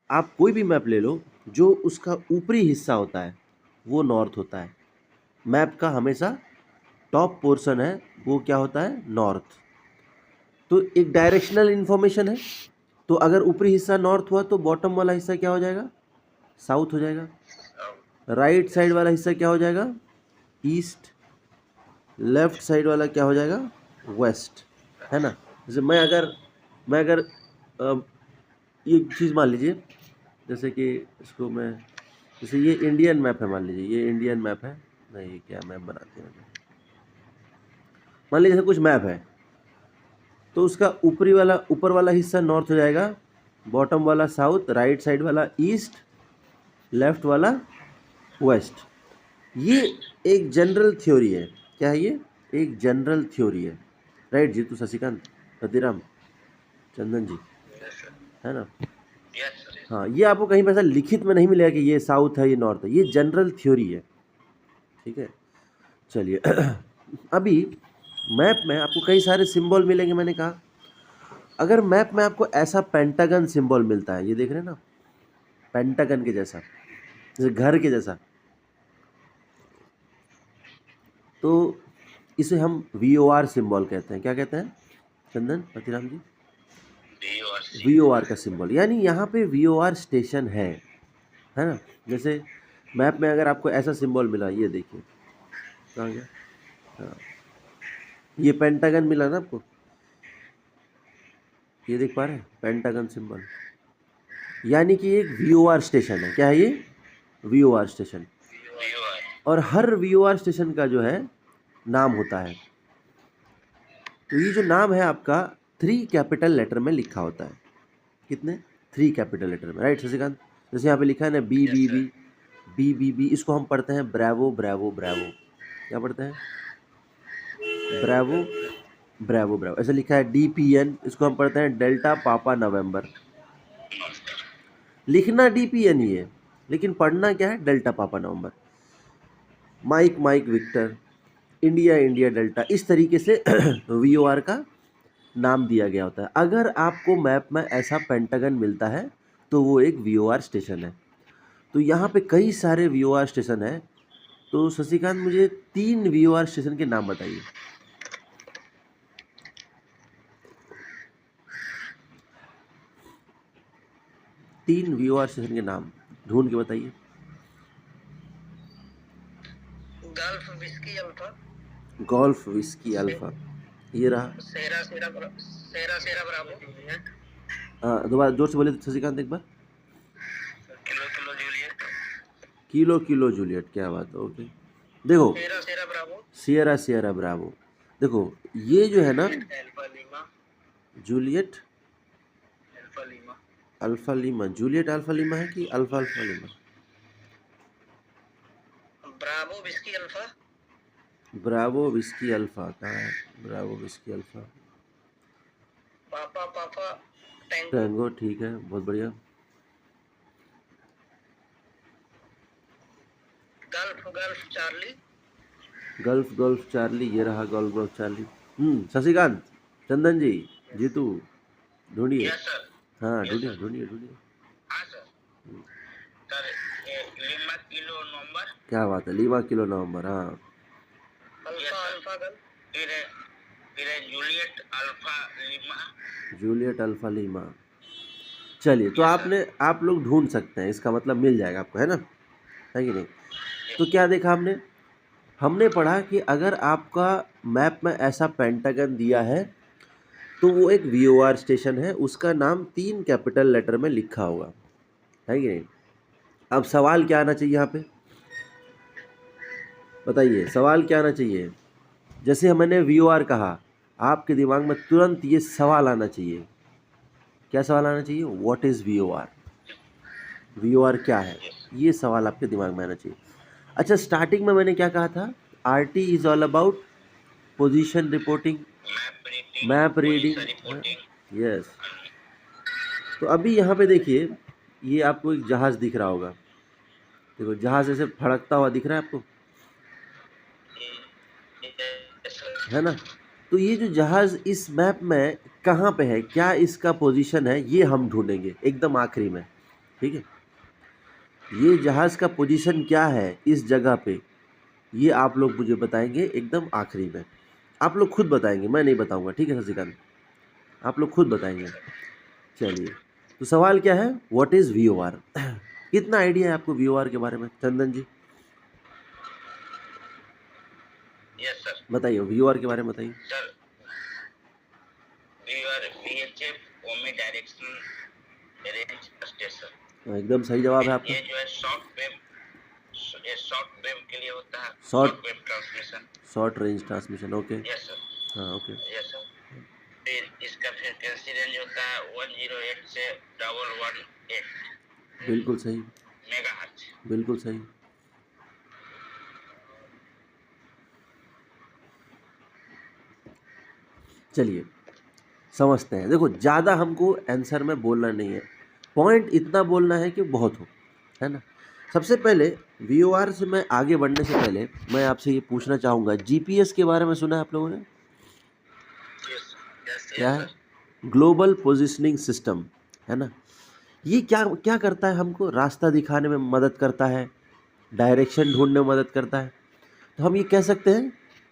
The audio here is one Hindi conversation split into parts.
आप कोई भी मैप ले लो, जो उसका ऊपरी हिस्सा होता है वो नॉर्थ होता है। मैप का हमेशा टॉप पोर्शन है वो क्या होता है, नॉर्थ। तो एक डायरेक्शनल इन्फॉर्मेशन है, तो अगर ऊपरी हिस्सा नॉर्थ हुआ तो बॉटम वाला हिस्सा क्या हो जाएगा, साउथ हो जाएगा। राइट साइड वाला हिस्सा क्या हो जाएगा, ईस्ट। लेफ्ट साइड वाला क्या हो जाएगा, वेस्ट, है ना। जैसे मैं अगर एक चीज़ मान लीजिए, जैसे कि इसको मैं, जैसे ये इंडियन मैप है, मान लीजिए ये इंडियन मैप है। नहीं, ये क्या मैप बनाते हैं, मान लीजिए जैसे कुछ मैप है, तो उसका ऊपर वाला हिस्सा नॉर्थ हो जाएगा, बॉटम वाला साउथ, राइट साइड वाला ईस्ट, लेफ्ट वाला वेस्ट। ये एक जनरल थ्योरी है। क्या है ये, एक जनरल थ्योरी है। राइट जी, तो शशिकांत, रतिराम, चंदन जी, है ना। हाँ, ये आपको कहीं पर ऐसा लिखित में नहीं मिलेगा कि ये साउथ है ये नॉर्थ है, ये जनरल थ्योरी है, ठीक है। चलिए अभी मैप में आपको कई सारे सिंबल मिलेंगे। मैंने कहा अगर मैप में आपको ऐसा पेंटागन सिंबल मिलता है, ये देख रहे हैं ना, पेंटागन के जैसा, जैसे घर के जैसा, तो इसे हम VOR सिंबल कहते हैं। क्या कहते हैं चंदन, पतिराम जी? VOR का सिंबल, यानी यहाँ पे VOR स्टेशन है ना। जैसे मैप में अगर आपको ऐसा सिंबल मिला, ये देखिए कहाँ गया, हाँ, ये पेंटागन मिला ना आपको, ये देख पा रहे हैं पेंटागन सिंबल, यानी कि एक VOR स्टेशन है। क्या है ये, VOR स्टेशन। और हर VOR स्टेशन का जो है नाम होता है। तो ये जो नाम है आपका 3 कैपिटल लेटर में लिखा होता है। कितने, 3 कैपिटल लेटर में, राइट शशिकांत। जैसे यहाँ पे लिखा है ना BBB, इसको हम पढ़ते हैं ब्रेवो ब्रेवो ब्रेवो। क्या पढ़ते हैं, ब्रेवो ब्रेवो ब्रेवो। ऐसे लिखा है DPN, इसको हम पढ़ते हैं डेल्टा पापा नवंबर। लिखना DPN ही है, लेकिन पढ़ना क्या है, delta papa November. Mike Mike Victor, India India delta, इस तरीके से VOR का नाम दिया गया होता है। अगर आपको मैप में ऐसा पेंटागन मिलता है तो वो एक VOR स्टेशन है। तो यहाँ पे कई सारे VOR स्टेशन है। तो शशिकांत मुझे 3 VOR स्टेशन के नाम बताइए। तीन VOR स्टेशन के नाम ढूंढ के बताइए। Gulf whisky alpha, golf whisky alpha, ये रहा। सेरा सेरा ब्रावो, हाँ, दोबारा जोर से बोले शशिकांत एक बार। Kilo kilo Juliet, kilo kilo Juliet, क्या बात है, ओके। देखो Sierra Sierra bravo, Sierra Sierra bravo, देखो ये जो है ना, alpha Lima, Juliet alpha Lima, alpha Lima, Juliet alpha Lima है कि alpha alpha Lima? Bravo whiskey alpha, bravo whiskey alpha कहाँ है, ब्रावो विस्की अल्फा, पापा पापा टैंगो, ठीक है, बहुत बढ़िया। Gulf gulf Charlie, gulf gulf Charlie, ये रहा गल्फ गल्फ चार्ली। शशिकांत, चंदन जी, जीतू, ढूंढिए। यस सर, हाँ, यस ढूंढिए सर, ढूंढिए ढूंढिए। हाँ सर, सर लीमा किलो नवंबर, क्या बात है, लीमा किलो नवंबर, हाँ। अल्फा अल्फा गल, फिर है Juliet alpha Lima, Juliet alpha Lima. चलिए, तो आप लोग ढूंढ सकते हैं, इसका मतलब मिल जाएगा आपको, है ना, है कि नहीं। तो क्या देखा हमने पढ़ा कि अगर आपका मैप में ऐसा पेंटागन दिया है तो वो एक VOR स्टेशन है, उसका नाम 3 कैपिटल लेटर में लिखा होगा, है कि नहीं। अब सवाल क्या आना चाहिए यहाँ पे, बताइए सवाल क्या आना चाहिए। जैसे मैंने VOR कहा, आपके दिमाग में तुरंत ये सवाल आना चाहिए। क्या सवाल आना चाहिए, व्हाट इज़ VOR, VOR क्या है, ये सवाल आपके दिमाग में आना चाहिए। अच्छा, स्टार्टिंग में मैंने क्या कहा था, RT is all about position reporting, map reading, yes. तो अभी यहाँ पे देखिए, ये आपको एक जहाज दिख रहा होगा, देखो जहाज ऐसे फड़कता हुआ दिख रहा है आपको, है ना। तो ये जो जहाज इस मैप में कहाँ पे है, क्या इसका पोजीशन है, ये हम ढूंढेंगे एकदम आखिरी में। ठीक है। ये जहाज़ का पोजीशन क्या है इस जगह पे, ये आप लोग मुझे बताएंगे एकदम आखिरी में। आप लोग खुद बताएंगे, मैं नहीं बताऊंगा, ठीक है शशिकांत, आप लोग खुद बताएंगे। चलिए, तो सवाल क्या है, व्हाट इज़ VOR? कितना आइडिया है आपको VOR के बारे में, चंदन जी यस सर। बताइए, VOR के बारे में बताइए। सर VHF ओमी डायरेक्शन रेंज स्टेशन। एकदम सही जवाब है आपका। ये जो है शॉर्ट वेव के लिए होता है, short short wave transmission. Short range transmission, okay, yes sir. हाँ ओके। Yes sir. फिर इसका फ्रीक्वेंसी रेंज होता है 108 से 118 बिल्कुल सही, मेगाहर्ट्ज। बिल्कुल सही। चलिए समझते हैं। देखो, ज़्यादा हमको आंसर में बोलना नहीं है, पॉइंट इतना बोलना है कि बहुत हो, है ना। सबसे पहले VOR से मैं आगे बढ़ने से पहले मैं आपसे ये पूछना चाहूँगा, GPS के बारे में सुना है आप लोगों ने? क्या है? ग्लोबल पोजिशनिंग सिस्टम, है ना। ये क्या क्या करता है, हमको रास्ता दिखाने में मदद करता है, डायरेक्शन ढूंढने में मदद करता है। तो हम ये कह सकते हैं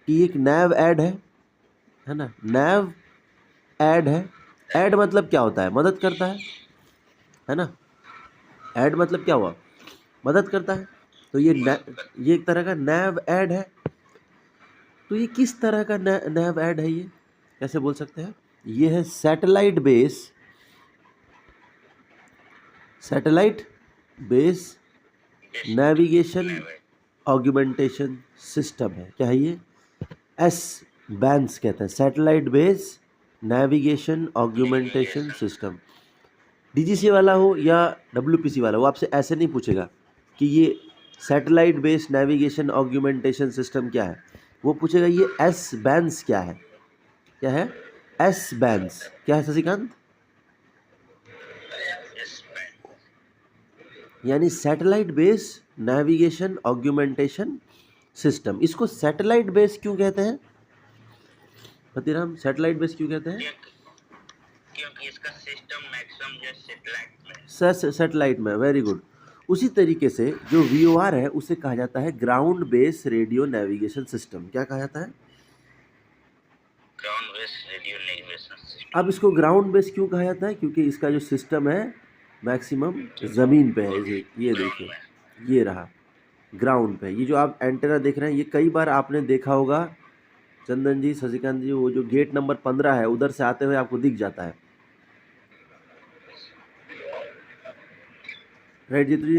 कि एक नैव ऐड है ना, नैव ऐड है। ऐड मतलब क्या होता है, मदद करता है ना। ऐड मतलब क्या हुआ, मदद करता है। तो ये एक तरह का नैव ऐड है। तो ये किस तरह का नैव ऐड है, ये कैसे बोल सकते हैं? ये है satellite base navigation augmentation system है। क्या है ये? एस बैंस कहते हैं, satellite base navigation augmentation system. DGC वाला हो या WPC वाला हो, आपसे ऐसे नहीं पूछेगा कि ये satellite based navigation augmentation system क्या है, वो पूछेगा ये एस बैंस क्या है। क्या है? एस बैंस क्या है शशिकांत? यानी satellite based navigation augmentation system. इसको सैटेलाइट बेस क्यों कहते हैं पतिराम, सैटेलाइट बेस क्यों कहते हैं? क्योंकि इसका सिस्टम मैक्सिमम जो सैटेलाइट में, सैटेलाइट में, वेरी गुड। उसी तरीके से जो VOR है उसे कहा जाता है ground base radio navigation system. क्या कहा जाता है? Ground base radio navigation system. अब इसको ग्राउंड बेस क्यों कहा जाता है? क्योंकि इसका जो सिस्टम है मैक्सिमम ज़मीन पे है। ये देखिए, ये रहा ग्राउंड पे। ये जो आप एंटेना देख रहे हैं, ये कई बार आपने देखा होगा चंदन जी, शशिकांत जी, वो जो गेट नंबर 15 है उधर से आते हुए आपको दिख जाता है, राइट जीतू जी,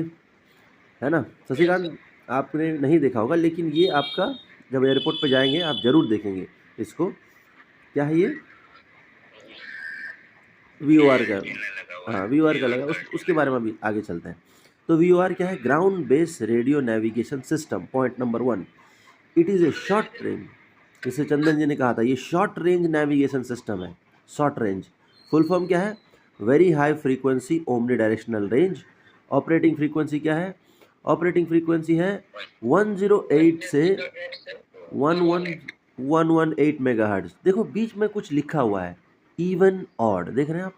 है ना। शशिकांत आपने नहीं देखा होगा, लेकिन ये आपका जब एयरपोर्ट पे जाएंगे आप ज़रूर देखेंगे इसको। क्या है ये? VOR का, हाँ VOR का लगा, उसके बारे में अभी आगे चलते हैं। तो VOR क्या है? Ground base radio navigation system. Point number 1, it is a short range, जैसे चंदन जी ने कहा था, ये शॉर्ट रेंज नेविगेशन सिस्टम है। शॉर्ट रेंज फुल फॉर्म क्या है? Very high frequency omni directional range. Operating frequency क्या है? ऑपरेटिंग फ्रीक्वेंसी है 108 से 118 मेगाहर्ट्ज। देखो बीच में कुछ लिखा हुआ है, इवन ऑड, देख रहे हैं आप?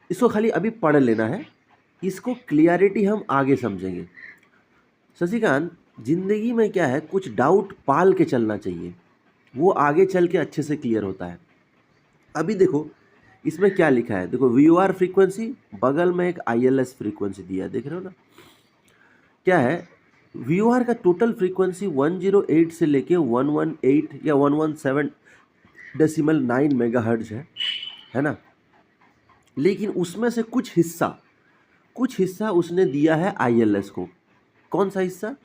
इसको खाली अभी पढ़ लेना है, इसको क्लियरिटी हम आगे समझेंगे। शशिकांत, जिंदगी में क्या है, कुछ डाउट पाल के चलना चाहिए, वो आगे चल के अच्छे से क्लियर होता है। अभी देखो इसमें क्या लिखा है, देखो VOR फ्रीक्वेंसी, बगल में एक ILS फ्रीक्वेंसी दिया है, देख रहे हो ना। क्या है? VOR का टोटल फ्रीक्वेंसी 108 से लेके 118 या 117.9 मेगाहर्ट्ज है ना। लेकिन उसमें से कुछ हिस्सा उसने दिया है ILS को। कौन सा हिस्सा?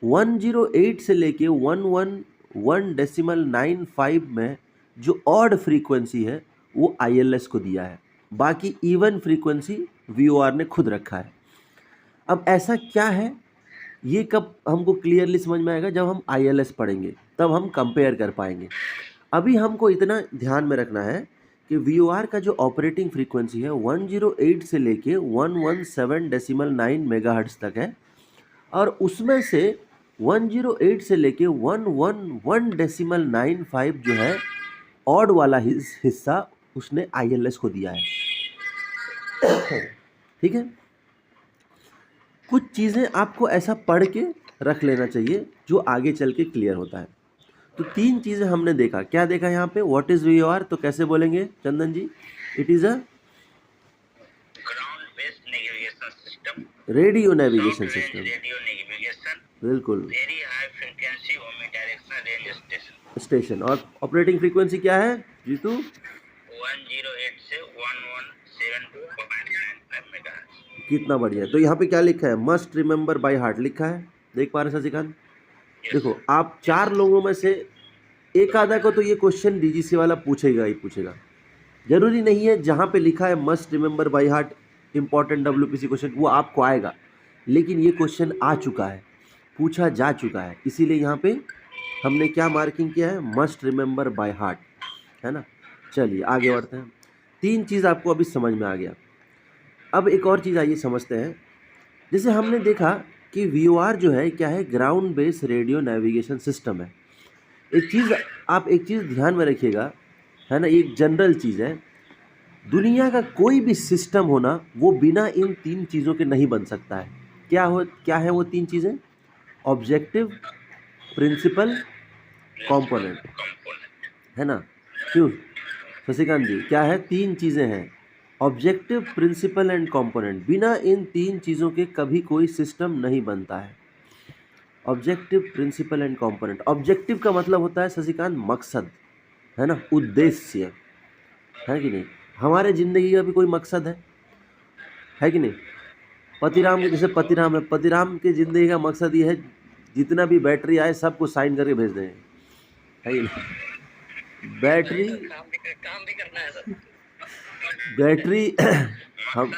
108 से लेके 111.95 में जो ऑड फ्रीक्वेंसी है वो ILS को दिया है, बाकी इवन फ्रीक्वेंसी VOR ने खुद रखा है। अब ऐसा क्या है, ये कब हमको क्लियरली समझ में आएगा? जब हम ILS पढ़ेंगे तब हम कंपेयर कर पाएंगे। अभी हमको इतना ध्यान में रखना है कि VOR का जो ऑपरेटिंग फ्रीक्वेंसी है 108 से लेके 117.9 मेगाहर्ट्ज तक है, और उसमें से 108 से लेके 111.95 जो है ऑड वाला हिस्सा उसने ILS को दिया है। ठीक है, कुछ चीज़ें आपको ऐसा पढ़ के रख लेना चाहिए जो आगे चल के क्लियर होता है। तो 3 चीज़ें हमने देखा, क्या देखा यहाँ पे? व्हाट इज़ वीओआर, तो कैसे बोलेंगे Chandan ji? It is a ground based navigation system, radio navigation short range system, radio navigation, बिल्कुल, very high frequency omni directional range station, station. और ऑपरेटिंग फ्रीक्वेंसी क्या है जीतू? 108 से 1172.95 मेगाहर्ट्ज। कितना बढ़िया है। तो यहाँ पे क्या लिखा है? मस्ट रिमेंबर बाय हार्ट लिखा है, देख पा रहे हैं शशिकांत? देखो, आप 4 लोगों में से एक आधा को तो ये क्वेश्चन डीजीसी वाला पूछेगा ही पूछेगा। जरूरी नहीं है जहाँ पे लिखा है must remember by heart important WPC question वो आपको आएगा, लेकिन ये क्वेश्चन आ चुका है, पूछा जा चुका है, इसीलिए यहाँ पे हमने क्या मार्किंग किया है? मस्ट रिमेंबर बाय हार्ट, है ना। चलिए आगे बढ़ते हैं। 3 चीज़ आपको अभी समझ में आ गया। अब एक और चीज़ आइए समझते हैं। जैसे हमने देखा कि वीओआर जो है क्या है? Ground based radio navigation system है। एक चीज़ ध्यान में रखिएगा, है ना, एक जनरल चीज़ है, दुनिया का कोई भी सिस्टम होना वो बिना इन 3 चीज़ों के नहीं बन सकता है। क्या है वो 3 चीज़ें? ऑब्जेक्टिव, प्रिंसिपल, कंपोनेंट, है ना। क्यों शशिकांत जी, क्या है? 3 चीज़ें हैं, ऑब्जेक्टिव, प्रिंसिपल एंड कंपोनेंट। बिना इन 3 चीज़ों के कभी कोई सिस्टम नहीं बनता है। Objective, principle and component. Objective का मतलब होता है शशिकांत मकसद, है ना, उद्देश्य, है कि नहीं? हमारे ज़िंदगी का भी कोई मकसद है कि नहीं? पतिराम के जैसे पतिराम है, पतिराम की ज़िंदगी का मकसद ये है जितना भी बैटरी आए सबको साइन करके भेज दें, है कि नहीं? काम भी करना है सर। बैटरी हम,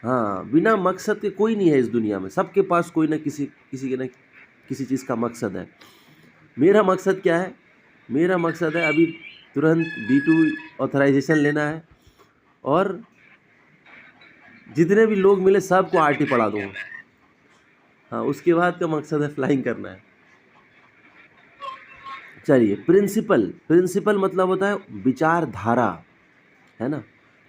हाँ, बिना मकसद के कोई नहीं है इस दुनिया में, सबके पास कोई ना किसी किसी चीज़ का मकसद है। मेरा मकसद क्या है? मेरा मकसद है अभी तुरंत B2 ऑथराइजेशन लेना है और जितने भी लोग मिले सबको आरटी पढ़ा दूँगा। हाँ, उसके बाद का मकसद है फ्लाइंग करना है। चलिए, प्रिंसिपल मतलब होता है विचारधारा, है ना।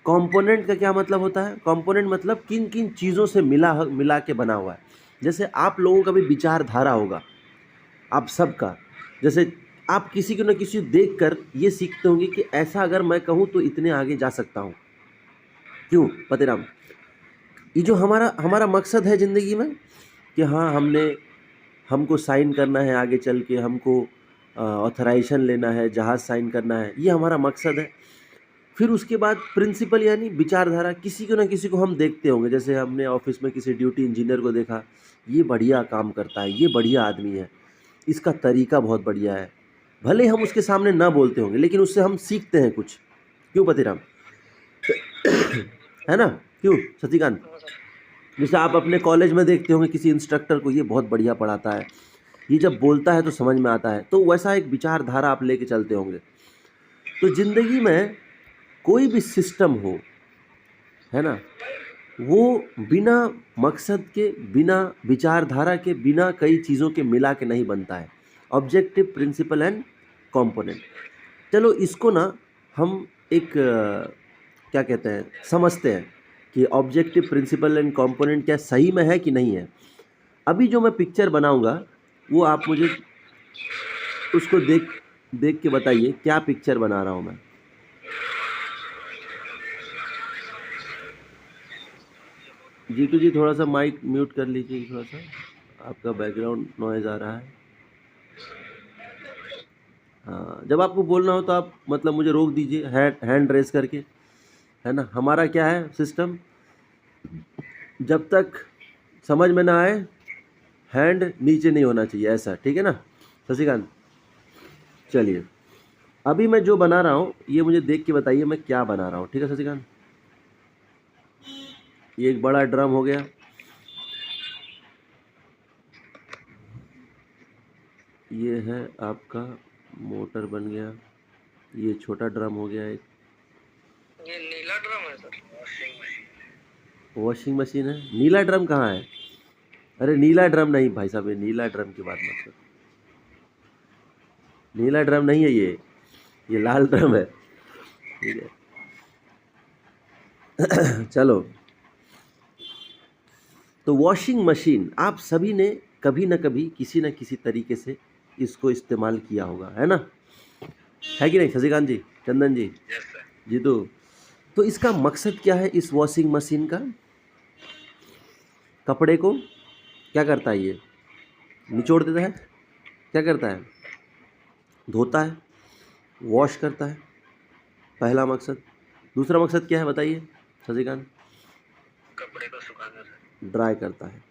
कंपोनेंट का क्या मतलब होता है? कंपोनेंट मतलब किन किन चीज़ों से मिला के बना हुआ है। जैसे आप लोगों का भी विचारधारा होगा, आप सबका। जैसे आप किसी को न किसी देख कर ये सीखते होंगे कि ऐसा अगर मैं कहूँ तो इतने आगे जा सकता हूँ। क्यों पतिराम? ये जो हमारा मकसद है ज़िंदगी में कि हाँ, हमको साइन करना है, आगे चल के हमको ऑथराइजेशन लेना है, जहाज़ साइन करना है, ये हमारा मकसद है। फिर उसके बाद प्रिंसिपल यानी विचारधारा, किसी को ना किसी को हम देखते होंगे, जैसे हमने ऑफिस में किसी ड्यूटी इंजीनियर को देखा, ये बढ़िया काम करता है, ये बढ़िया आदमी है, इसका तरीका बहुत बढ़िया है। भले हम उसके सामने ना बोलते होंगे लेकिन उससे हम सीखते हैं कुछ। क्यों पतिराम? है ना? क्यों शशिकांत? जैसे आप अपने कॉलेज में देखते होंगे किसी इंस्ट्रक्टर को, ये बहुत बढ़िया पढ़ाता है, ये जब बोलता है तो समझ में आता है, तो वैसा एक विचारधारा आप लेके चलते होंगे। तो ज़िंदगी में कोई भी सिस्टम हो, है ना, वो बिना मकसद के, बिना विचारधारा के, बिना कई चीज़ों के मिला के नहीं बनता है। Objective, principle and component. चलो इसको ना हम एक क्या कहते हैं, समझते हैं कि ऑब्जेक्टिव, प्रिंसिपल एंड कंपोनेंट क्या सही में है कि नहीं है। अभी जो मैं पिक्चर बनाऊंगा वो आप मुझे उसको देख के बताइए क्या पिक्चर बना रहा हूँ मैं। जीतू जी थोड़ा सा माइक म्यूट कर लीजिए, थोड़ा सा आपका बैकग्राउंड नॉइज़ आ रहा है। हाँ, जब आपको बोलना हो तो आप मतलब मुझे रोक दीजिए हैंड रेस करके, है ना। हमारा क्या है सिस्टम, जब तक समझ में ना आए हैंड नीचे नहीं होना चाहिए, ऐसा, ठीक है ना शशिकांत? चलिए, अभी मैं जो बना रहा हूँ ये मुझे देख के बताइए मैं क्या बना रहा हूँ, ठीक है शशिकांत? ये एक बड़ा ड्रम हो गया, ये है आपका मोटर बन गया, ये छोटा ड्रम हो गया, एक ये नीला ड्रम है सर, वॉशिंग मशीन है। नीला ड्रम कहाँ है? अरे नीला ड्रम नहीं भाई साहब, ये नीला ड्रम की बात मत करो, नीला ड्रम नहीं है ये लाल ड्रम है, ठीक है। चलो तो वॉशिंग मशीन आप सभी ने कभी ना कभी किसी न किसी तरीके से इसको इस्तेमाल किया होगा, है ना? है कि नहीं शशिकांत जी, चंदन जी, यस सर। जी? तो इसका मकसद क्या है इस वॉशिंग मशीन का? कपड़े को क्या करता है ये? निचोड़ देता है? क्या करता है? धोता है, वॉश करता है, पहला मकसद। दूसरा मकसद क्या है बताइए शशिकांत? कपड़े को सुखाना सर। ड्राई करता है।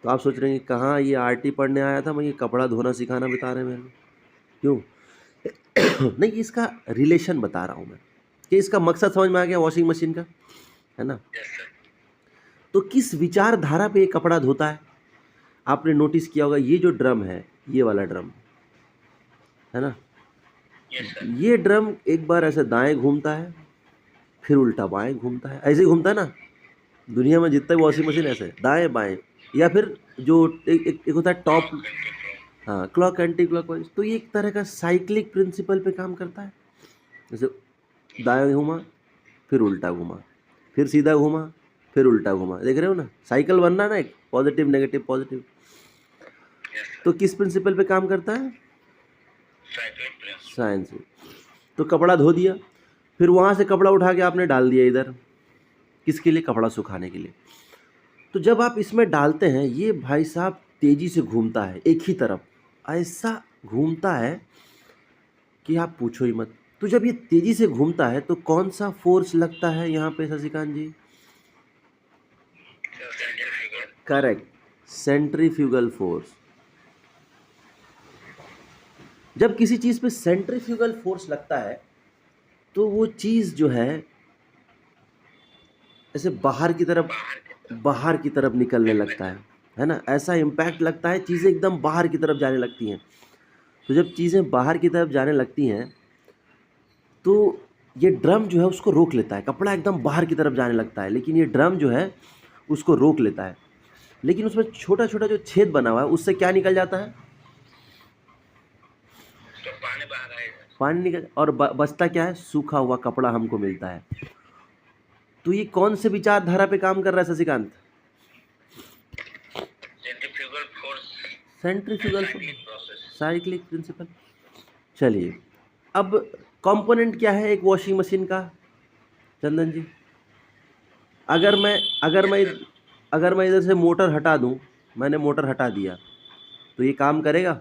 तो आप सोच रहे हैं कि कहाँ ये आरटी पढ़ने आया था, मैं ये कपड़ा धोना सिखाना बता रहे हैं मेरे को, क्यों? नहीं, इसका रिलेशन बता रहा हूँ मैं कि इसका मकसद समझ में आ गया वॉशिंग मशीन का, है ना? Yes sir. तो किस विचारधारा पे ये कपड़ा धोता है? आपने नोटिस किया होगा ये जो ड्रम है, ये वाला ड्रम, है ना? Yes sir. ये ड्रम एक बार ऐसे दाएं घूमता है, फिर उल्टा बाएं घूमता है, ऐसे ही घूमता है ना? दुनिया में जितने वॉशिंग मशीन ऐसे दाएं बाएं, या फिर जो एक होता है टॉप, हाँ, क्लॉक एंटी क्लॉकवाइज। तो ये एक तरह का साइक्लिक प्रिंसिपल पे काम करता है। जैसे दाएं घूमा, फिर उल्टा घूमा, फिर सीधा घूमा, फिर उल्टा घूमा, देख रहे हो ना? साइकिल बनना ना, एक पॉजिटिव नेगेटिव पॉजिटिव। तो किस प्रिंसिपल पे काम करता है? साइंस। तो कपड़ा धो दिया, फिर वहाँ से कपड़ा उठा के आपने डाल दिया इधर, किसके लिए? कपड़ा सुखाने के लिए। तो जब आप इसमें डालते हैं, ये भाई साहब तेज़ी से घूमता है, एक ही तरफ ऐसा घूमता है कि आप पूछो ही मत। तो जब ये तेज़ी से घूमता है तो कौन सा फोर्स लगता है यहाँ पे Shashikant ji? Correct, centrifugal force. जब किसी चीज़ पे सेंट्रीफ्यूगल फोर्स लगता है तो वो चीज़ जो है ऐसे बाहर की तरफ निकलने लगता है ना? ऐसा इम्पैक्ट लगता है, चीज़ें एकदम बाहर की तरफ जाने लगती हैं। तो जब चीज़ें बाहर की तरफ जाने लगती हैं तो ये ड्रम जो है उसको रोक लेता है। कपड़ा एकदम बाहर की तरफ जाने लगता है, लेकिन ये ड्रम जो है उसको रोक लेता है। लेकिन उसमें छोटा छोटा जो छेद बना हुआ है उससे क्या निकल जाता है? तो पानी बाहर आएगा। पानी निकल, और बचता क्या है? सूखा हुआ कपड़ा हमको मिलता है। तो ये कौन से विचारधारा पे काम कर रहा है Shashikant? Centrifugal force. Centrifugal force, cyclic principle. चलिए, अब कंपोनेंट क्या है एक वॉशिंग मशीन का चंदन जी? अगर मैं इधर से मोटर हटा दूं, मैंने मोटर हटा दिया, तो ये काम करेगा?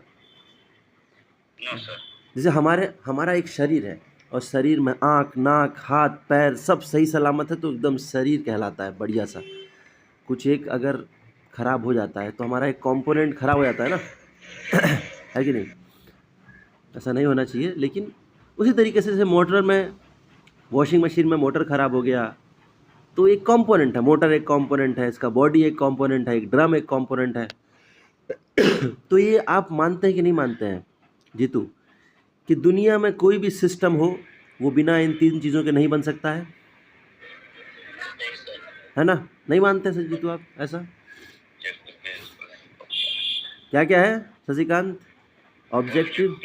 No sir. जैसे हमारा एक शरीर है, और शरीर में आँख, नाक, हाथ, पैर सब सही सलामत है तो एकदम शरीर कहलाता है बढ़िया सा। कुछ एक अगर ख़राब हो जाता है तो हमारा एक कंपोनेंट ख़राब हो जाता है ना, है कि नहीं? ऐसा नहीं होना चाहिए, लेकिन उसी तरीके से जैसे मोटर में, वॉशिंग मशीन में मोटर ख़राब हो गया तो एक कंपोनेंट है, मोटर एक कंपोनेंट है, इसका बॉडी एक कंपोनेंट है, एक ड्रम एक कंपोनेंट है। तो ये आप मानते हैं कि नहीं मानते हैं जीतू कि दुनिया में कोई भी सिस्टम हो वो बिना इन तीन चीज़ों के नहीं बन सकता है ना? नहीं मानते सर जीतू आप ऐसा? क्या क्या है शशिकांत? ऑब्जेक्टिव।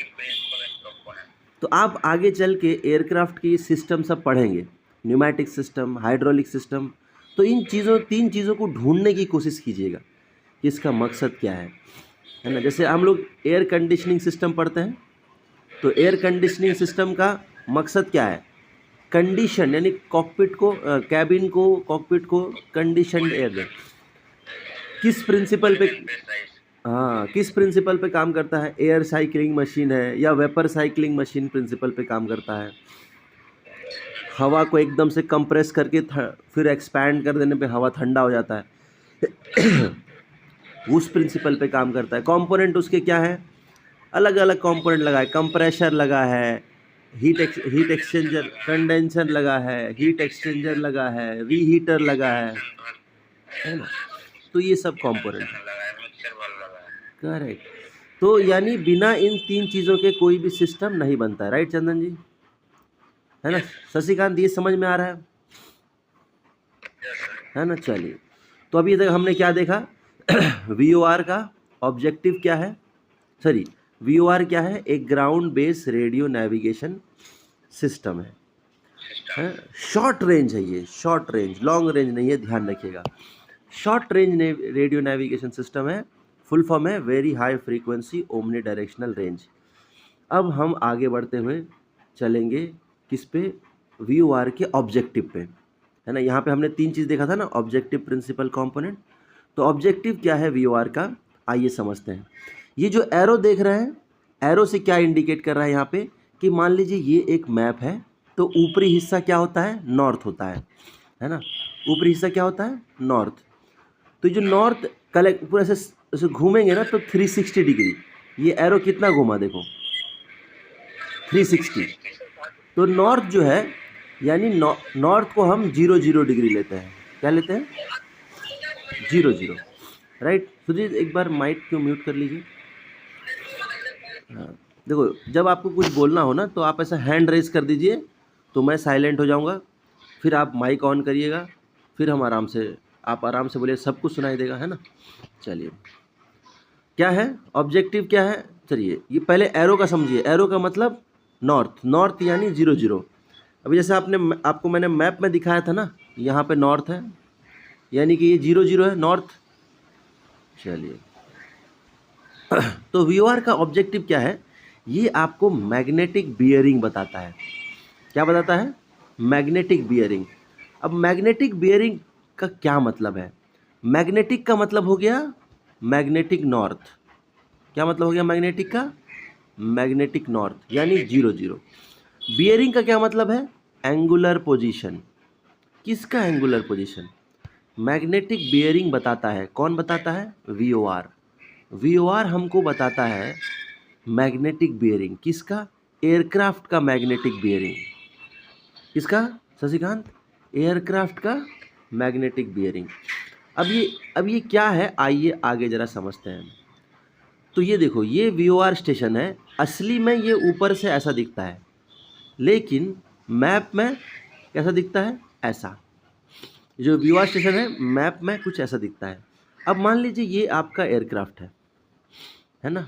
तो आप आगे चल के एयरक्राफ्ट की सिस्टम सब पढ़ेंगे, न्यूमैटिक सिस्टम, हाइड्रोलिक सिस्टम। तो इन तीन चीज़ों को ढूंढने की कोशिश कीजिएगा कि इसका मकसद क्या है ना? जैसे हम लोग एयर कंडीशनिंग सिस्टम पढ़ते हैं, तो एयर कंडीशनिंग सिस्टम का मकसद क्या है? कंडीशन, यानी कॉकपिट को, कैबिन को, कॉकपिट को कंडीशनड एयर दें। किस प्रिंसिपल पे, हाँ, किस प्रिंसिपल पे काम करता है? एयर साइकिलिंग मशीन है या वेपर साइकिलिंग मशीन प्रिंसिपल पे काम करता है? हवा को एकदम से कंप्रेस करके फिर एक्सपैंड कर देने पे हवा ठंडा हो जाता है। उस प्रिंसिपल पे काम करता है। कंपोनेंट उसके क्या है? अलग अलग कंपोनेंट लगा है, कंप्रेशर लगा है, हीट एक्सचेंजर, कंडेंसर लगा है, हीट एक्सचेंजर लगा है, रीहीटर लगा है ना? तो ये सब कंपोनेंट है। करेक्ट। तो यानी बिना इन तीन चीज़ों के कोई भी सिस्टम नहीं बनता है, राइट चंदन जी? है ना शशिकांत? ये समझ में आ रहा है ना? चलिए, तो अभी तक हमने क्या देखा? VOR का ऑब्जेक्टिव क्या है? सॉरी, VOR क्या है? एक ground base radio navigation system है। शॉर्ट रेंज है ये, शॉर्ट रेंज, लॉन्ग रेंज नहीं है, ध्यान रखिएगा। Short range radio navigation system है, फुल फॉर्म है very high frequency omni directional range. अब हम आगे बढ़ते हुए चलेंगे किस पे, VOR के ऑब्जेक्टिव पे, है ना। यहाँ पे हमने 3 चीज़ देखा था ना, ऑब्जेक्टिव, प्रिंसिपल, कंपोनेंट। तो ऑब्जेक्टिव क्या है VOR का, आइए समझते हैं। ये जो एरो देख रहे हैं, एरो से क्या इंडिकेट कर रहा है यहाँ पे, कि मान लीजिए ये एक मैप है, तो ऊपरी हिस्सा क्या होता है, नॉर्थ होता है ना। ऊपरी हिस्सा क्या होता है, नॉर्थ। तो जो नॉर्थ कलेक्ट पूरा ऐसे घूमेंगे ना, तो 360 डिग्री, ये एरो कितना घूमा देखो, 360। तो नॉर्थ जो है, यानी नॉर्थ को हम 0 डिग्री लेते हैं, क्या लेते हैं, 0 राइट। सुधीर एक बार माइक क्यों म्यूट कर लीजिए। हाँ, देखो जब आपको कुछ बोलना हो ना, तो आप ऐसा हैंड रेज कर दीजिए, तो मैं साइलेंट हो जाऊंगा, फिर आप माइक ऑन करिएगा, फिर हम आप आराम से बोलिए, सब कुछ सुनाई देगा, है ना। चलिए, क्या है ऑब्जेक्टिव, क्या है, चलिए ये पहले एरो का समझिए। एरो का मतलब नॉर्थ, नॉर्थ यानी 0 अभी जैसे आपको मैंने मैप में दिखाया था ना, यहाँ पे नॉर्थ है, यानी कि ये 0 है, नॉर्थ। चलिए तो VOR का ऑब्जेक्टिव क्या है, ये आपको मैग्नेटिक बियरिंग बताता है। क्या बताता है, मैग्नेटिक बियरिंग। अब मैग्नेटिक बियरिंग का क्या मतलब है, मैग्नेटिक का मतलब हो गया मैग्नेटिक नॉर्थ। क्या मतलब हो गया मैग्नेटिक का, मैग्नेटिक नॉर्थ यानी 0 बियरिंग का क्या मतलब है, एंगुलर पोजीशन। किसका एंगुलर पोजीशन, मैग्नेटिक बियरिंग बताता है। कौन बताता है, VOR। VOR हमको बताता है मैग्नेटिक बियरिंग। किसका, एयरक्राफ्ट का मैग्नेटिक बियरिंग। किसका शशिकांत, एयरक्राफ्ट का मैग्नेटिक बियरिंग। अब ये क्या है, आइए आगे जरा समझते हैं। तो ये देखो, ये VOR स्टेशन है, असली में ये ऊपर से ऐसा दिखता है, लेकिन मैप में कैसा दिखता है, ऐसा। जो VOR स्टेशन है मैप में कुछ ऐसा दिखता है। अब मान लीजिए ये आपका एयरक्राफ्ट है ना।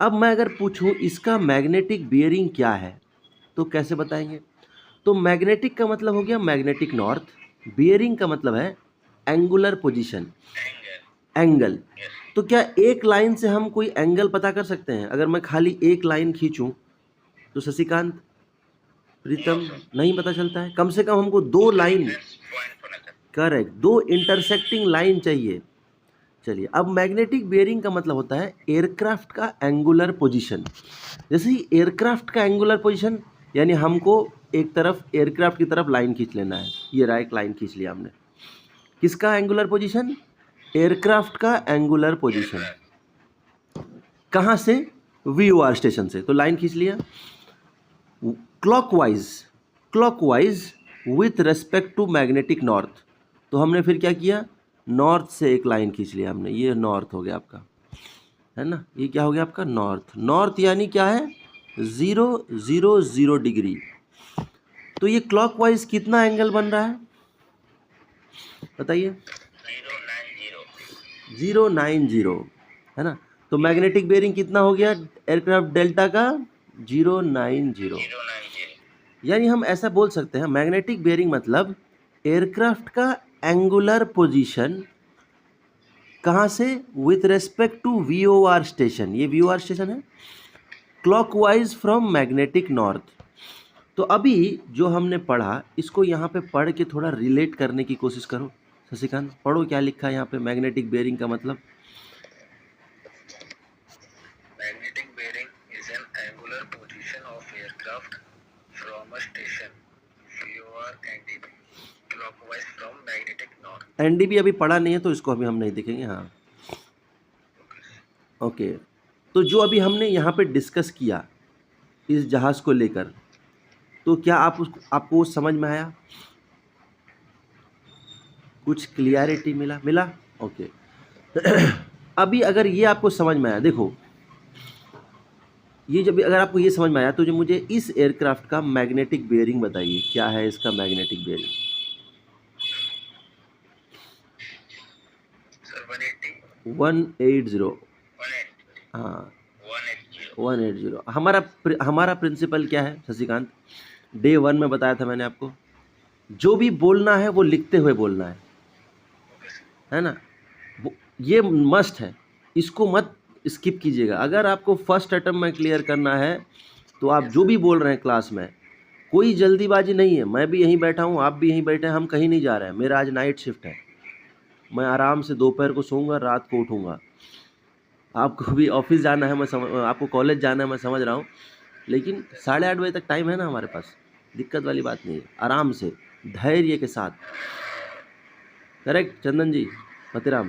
अब मैं अगर पूछूं इसका मैग्नेटिक बियरिंग क्या है, तो कैसे बताएंगे। तो मैग्नेटिक का मतलब हो गया मैग्नेटिक नॉर्थ, बियरिंग का मतलब है एंगुलर पोजीशन, एंगल। तो क्या एक लाइन से हम कोई एंगल पता कर सकते हैं, अगर मैं खाली एक लाइन खींचूं, तो शशिकांत, प्रीतम, नहीं पता चलता है। कम से कम हमको 2 लाइन, करेक्ट, 2 इंटरसेक्टिंग लाइन चाहिए। चलिए, अब मैग्नेटिक बियरिंग का मतलब होता है एयरक्राफ्ट का एंगुलर पोजीशन। जैसे ही एयरक्राफ्ट का एंगुलर पोजीशन, यानी हमको एक तरफ एयरक्राफ्ट की तरफ लाइन खींच लेना है, ये रहा, एक लाइन खींच लिया हमने। किसका एंगुलर पोजीशन, एयरक्राफ्ट का एंगुलर पोजीशन। कहाँ से, VOR स्टेशन से। तो लाइन खींच लिया clockwise with respect to magnetic north. तो हमने फिर क्या किया, नॉर्थ से एक लाइन खींच लिया हमने, ये नॉर्थ हो गया आपका, है ना। ये क्या हो गया आपका, नॉर्थ। नॉर्थ यानी क्या है, 0 डिग्री। तो ये क्लॉकवाइज कितना एंगल बन रहा है, बताइए, 090, है ना। तो मैग्नेटिक बेरिंग कितना हो गया एयरक्राफ्ट डेल्टा का, 090। यानी हम ऐसा बोल सकते हैं, मैग्नेटिक बेरिंग मतलब एयरक्राफ्ट का एंगुलर पोजीशन, कहाँ से, with respect to VOR station. ये VOR स्टेशन है, क्लॉकवाइज फ्रॉम मैग्नेटिक नॉर्थ। तो अभी जो हमने पढ़ा, इसको यहाँ पे पढ़ के थोड़ा रिलेट करने की कोशिश करो। शशिकांत पढ़ो, क्या लिखा है यहाँ पे मैग्नेटिक बेरिंग का मतलब। Magnetic bearing is an angular position of aircraft from a station, VOR NDB, clockwise from magnetic north. NDB अभी पढ़ा नहीं है, तो इसको अभी हम नहीं देखेंगे। हाँ, ओके। तो जो अभी हमने यहाँ पे डिस्कस किया इस जहाज़ को लेकर, तो क्या आपको समझ में आया, कुछ क्लियरिटी मिला, ओके। अभी अगर ये आपको समझ में आया, देखो ये जब अगर आपको ये समझ में आया, तो जो मुझे इस एयरक्राफ्ट का मैग्नेटिक बेयरिंग बताइए, क्या है इसका मैग्नेटिक बेयरिंग। सर 180, 180, हाँ 180। हमारा प्रिंसिपल क्या है शशिकांत, डे 1 में बताया था मैंने आपको, जो भी बोलना है वो लिखते हुए बोलना है। है ना। ये मस्ट है, इसको मत स्किप कीजिएगा। अगर आपको फर्स्ट अटेम्प्ट में क्लियर करना है तो आप जो भी बोल रहे हैं क्लास में, कोई जल्दीबाजी नहीं है। मैं भी यहीं बैठा हूँ, आप भी यहीं बैठे हैं, हम कहीं नहीं जा रहे हैं। मेरा आज नाइट शिफ्ट है, मैं आराम से दोपहर को सोऊंगा, रात को उठूंगा। आपको भी ऑफिस जाना है, आपको कॉलेज जाना है, मैं समझ रहा हूँ, लेकिन 8:30 बजे तक टाइम है ना हमारे पास, दिक्कत वाली बात नहीं है। आराम से, धैर्य के साथ। Correct Chandan ji, Patiram?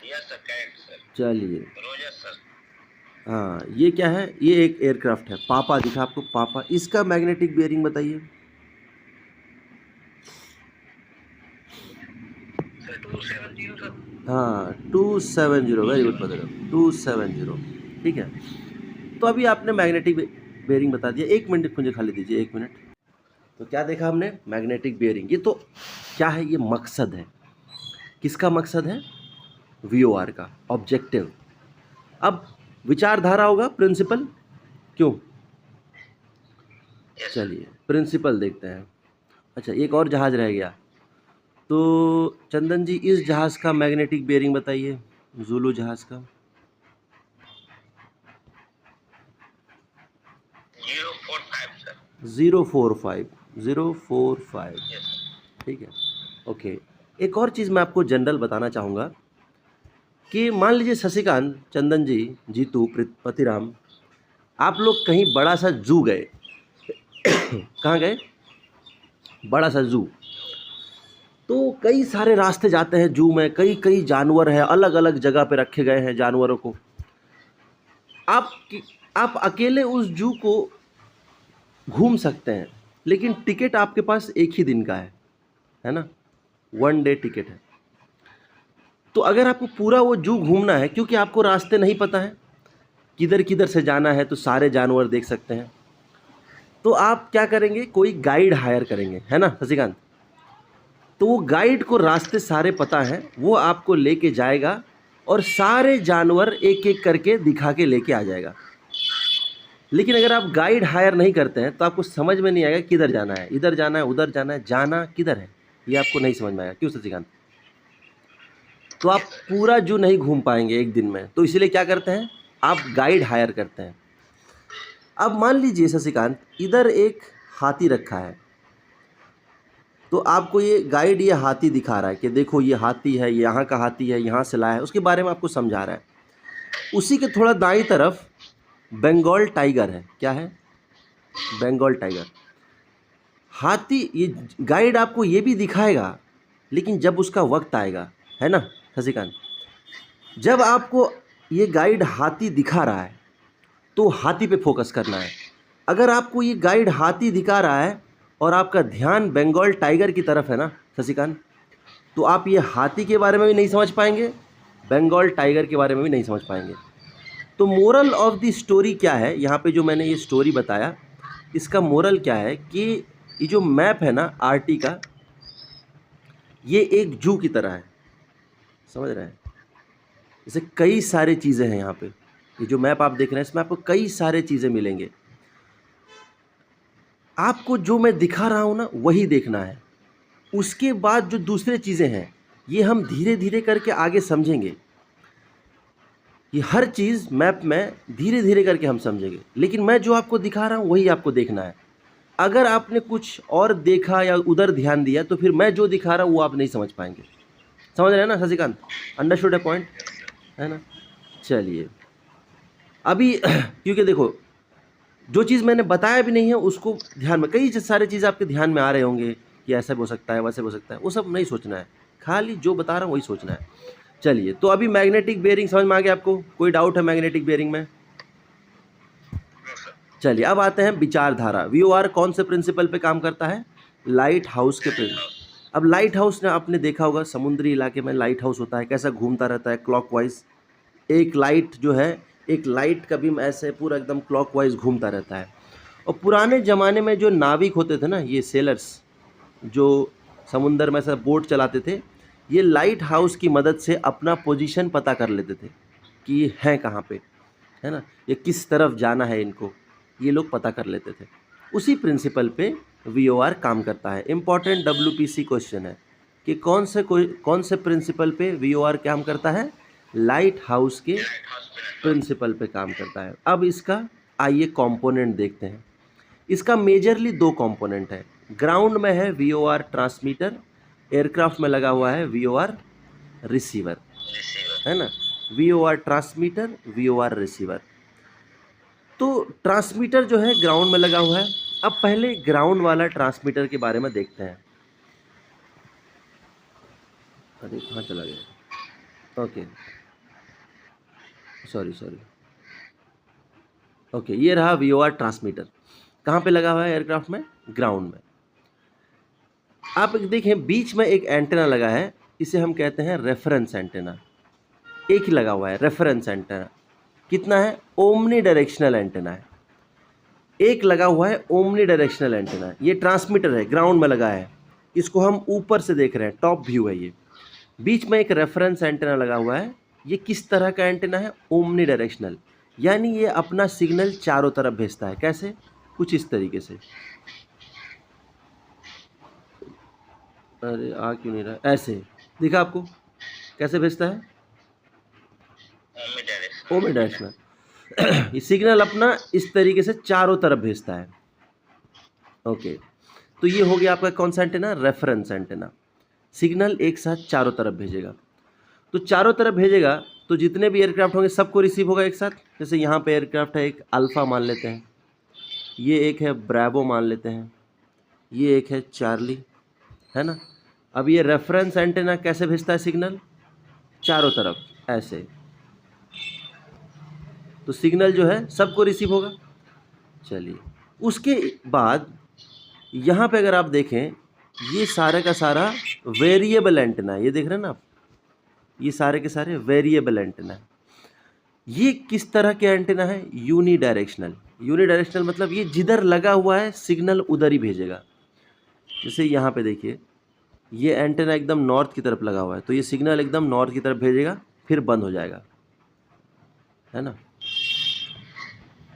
Yes sir, correct sir. चलिए, रोजर सर। हाँ, ये क्या है? ये एक एयरक्राफ्ट है, पापा दिखा आपको, पापा। इसका मैग्नेटिक बेयरिंग बताइए। Sir 270 sir. हाँ, 270, वेरी गुड पतिराम, 270। ठीक है, तो अभी आपने मैग्नेटिक बेयरिंग बता दिया। 1 मिनट मुझे खाली दीजिए, 1 मिनट। तो क्या देखा हमने? Magnetic bearing. ये तो क्या है? ये मकसद है। किसका मकसद है? VOR का, ऑब्जेक्टिव। अब विचारधारा होगा प्रिंसिपल, क्यों? Yes sir. चलिए प्रिंसिपल देखते हैं। अच्छा, एक और जहाज़ रह गया, तो चंदन जी इस जहाज़ का मैग्नेटिक बेयरिंग बताइए, ज़ुलू जहाज़ का। 045 सर। 045, 045। Yes sir. ठीक है, ओके। एक और चीज़ मैं आपको जनरल बताना चाहूँगा कि मान लीजिए शशिकांत, चंदन जी, जीतू, पतिराम, आप लोग कहीं बड़ा सा जू गए। कहाँ गए? बड़ा सा जू। तो कई सारे रास्ते जाते हैं जू में, कई कई जानवर हैं, अलग अलग जगह पे रखे गए हैं जानवरों को। आप आप अकेले उस जू को घूम सकते हैं, लेकिन टिकट आपके पास एक ही दिन का है ना, 1 डे टिकट है। तो अगर आपको पूरा वो जू घूमना है, क्योंकि आपको रास्ते नहीं पता है किधर किधर से जाना है, तो सारे जानवर देख सकते हैं, तो आप क्या करेंगे? कोई गाइड हायर करेंगे, है ना शशिकांत? तो वो गाइड को रास्ते सारे पता हैं, वो आपको लेके जाएगा और सारे जानवर एक एक करके दिखा के लेके आ जाएगा। लेकिन अगर आप गाइड हायर नहीं करते हैं तो आपको समझ में नहीं आएगा किधर जाना है, इधर जाना है, उधर जाना है, जाना किधर है, ये आपको नहीं समझ में आएगा। क्यों शशिकांत? तो आप पूरा जू नहीं घूम पाएंगे एक दिन में, तो इसलिए क्या करते हैं? आप गाइड हायर करते हैं। अब मान लीजिए शशिकांत, इधर एक हाथी रखा है, तो आपको ये गाइड ये हाथी दिखा रहा है कि देखो ये हाथी है, ये यहाँ का हाथी है, यहाँ से लाया है, उसके बारे में आपको समझा रहा है। उसी के थोड़ा दाईं तरफ बंगाल टाइगर है। क्या है? बंगाल टाइगर। हाथी, ये गाइड आपको ये भी दिखाएगा, लेकिन जब उसका वक्त आएगा, है ना शशिकांत, जब आपको ये गाइड हाथी दिखा रहा है तो हाथी पे फोकस करना है। अगर आपको ये गाइड हाथी दिखा रहा है और आपका ध्यान बंगाल टाइगर की तरफ है ना शशिकांत, तो आप ये हाथी के बारे में भी नहीं समझ पाएंगे, बंगाल टाइगर के बारे में भी नहीं समझ पाएंगे। तो मोरल ऑफ द स्टोरी क्या है? यहाँ पे जो मैंने ये स्टोरी बताया, इसका मोरल क्या है कि ये जो मैप है ना RT का, ये एक जू की तरह है, समझ रहे हैं? जैसे कई सारी चीज़ें हैं यहाँ पे। ये जो मैप आप देख रहे हैं, इसमें आपको कई सारे चीज़ें मिलेंगे। आपको जो मैं दिखा रहा हूँ ना, वही देखना है। उसके बाद जो दूसरे चीज़ें हैं, ये हम धीरे धीरे करके आगे समझेंगे। ये हर चीज़ मैप में धीरे धीरे करके हम समझेंगे, लेकिन मैं जो आपको दिखा रहा हूँ वही आपको देखना है। अगर आपने कुछ और देखा या उधर ध्यान दिया, तो फिर मैं जो दिखा रहा हूँ वो आप नहीं समझ पाएंगे। समझ रहे हैं ना शशिकांत? अंडरस्टूड है पॉइंट, है ना? चलिए अभी क्योंकि देखो, जो चीज़ मैंने बताया भी नहीं है उसको ध्यान में, कई सारी चीज़ आपके ध्यान में आ रहे होंगे कि ऐसा भी हो सकता है, वैसे भी हो सकता है, वो सब नहीं सोचना है, खाली जो बता रहा हूँ वही सोचना है। चलिए, तो अभी मैग्नेटिक बेयरिंग समझ में आ गया आपको? कोई डाउट है मैग्नेटिक बेयरिंग में? चलिए अब आते हैं विचारधारा। VOR कौन से प्रिंसिपल पे काम करता है? लाइट हाउस के प्रिंसिपल। अब लाइट हाउस ने आपने देखा होगा, समुद्री इलाके में लाइट हाउस होता है, कैसा घूमता रहता है क्लॉकवाइज। एक लाइट जो है, एक लाइट का बीम ऐसे पूरा एकदम क्लॉकवाइज घूमता रहता है। और पुराने ज़माने में जो नाविक होते थे ना, ये सेलर्स, जो समुंदर में ऐसा बोट चलाते थे, ये लाइट हाउस की मदद से अपना पोजीशन पता कर लेते थे कि ये हैं कहाँ पे, है ना, ये किस तरफ जाना है इनको, ये लोग पता कर लेते थे। उसी प्रिंसिपल पे VOR काम करता है। इम्पॉर्टेंट WPC क्वेश्चन है, कि कौन से प्रिंसिपल पे VOR काम करता है, लाइट हाउस के प्रिंसिपल पे काम करता है। अब इसका आइए कंपोनेंट देखते हैं। इसका मेजरली दो कंपोनेंट है। ग्राउंड में है VOR ट्रांसमीटर, एयरक्राफ्ट में लगा हुआ है VOR रिसीवर, है ना। VOR transmitter, VOR receiver. तो ट्रांसमीटर जो है ग्राउंड में लगा हुआ है। अब पहले ग्राउंड वाला ट्रांसमीटर के बारे में देखते हैं। अरे कहाँ चला गया, ओके सॉरी ओके, ये रहा VOR ट्रांसमीटर। कहाँ पे लगा हुआ है एयरक्राफ्ट में, ग्राउंड में। आप देखें बीच में एक एंटेना लगा है, इसे हम कहते हैं रेफरेंस एंटेना। एक ही लगा हुआ है रेफरेंस एंटेना। कितना है, ओमनी डायरेक्शनल एंटेना है। एक लगा हुआ है ओमनी डायरेक्शनल एंटेना। ये ट्रांसमीटर है, ग्राउंड में लगा है, इसको हम ऊपर से देख रहे हैं, टॉप व्यू है ये। बीच में एक रेफरेंस एंटेना लगा हुआ है। ये किस तरह का एंटेना है, ओमनी डायरेक्शनल, यानी ये अपना सिग्नल चारों तरफ भेजता है। कैसे, कुछ इस तरीके से। अरे आ क्यों नहीं रहा, ऐसे दिखा आपको कैसे भेजता है, ओमनी डायरेक्शनल। ये सिग्नल अपना इस तरीके से चारों तरफ भेजता है। ओके, तो ये हो गया आपका कौन सा एंटेना, रेफरेंस एंटेना। सिग्नल एक साथ चारों तरफ भेजेगा। तो चारों तरफ भेजेगा तो जितने भी एयरक्राफ्ट होंगे सबको रिसीव होगा एक साथ। जैसे यहाँ पे एयरक्राफ्ट है, एक अल्फ़ा मान लेते हैं, ये एक है ब्रेवो मान लेते हैं, ये एक है चार्ली, है ना। अब ये रेफरेंस एंटेना कैसे भेजता है सिग्नल, चारों तरफ ऐसे। तो सिग्नल जो है सबको रिसीव होगा। चलिए, उसके बाद यहाँ पे अगर आप देखें, ये सारे का सारा वेरिएबल एंटेना है। ये देख रहे हैं ना आप, ये सारे के सारे वेरिएबल एंटेना है। ये किस तरह के एंटेना है, यूनी डायरेक्शनल। यूनी डायरेक्शनल मतलब ये जिधर लगा हुआ है सिग्नल उधर ही भेजेगा। जैसे यहाँ पे देखिए, ये एंटेना एकदम नॉर्थ की तरफ लगा हुआ है, तो ये सिग्नल एकदम नॉर्थ की तरफ भेजेगा, फिर बंद हो जाएगा, है ना।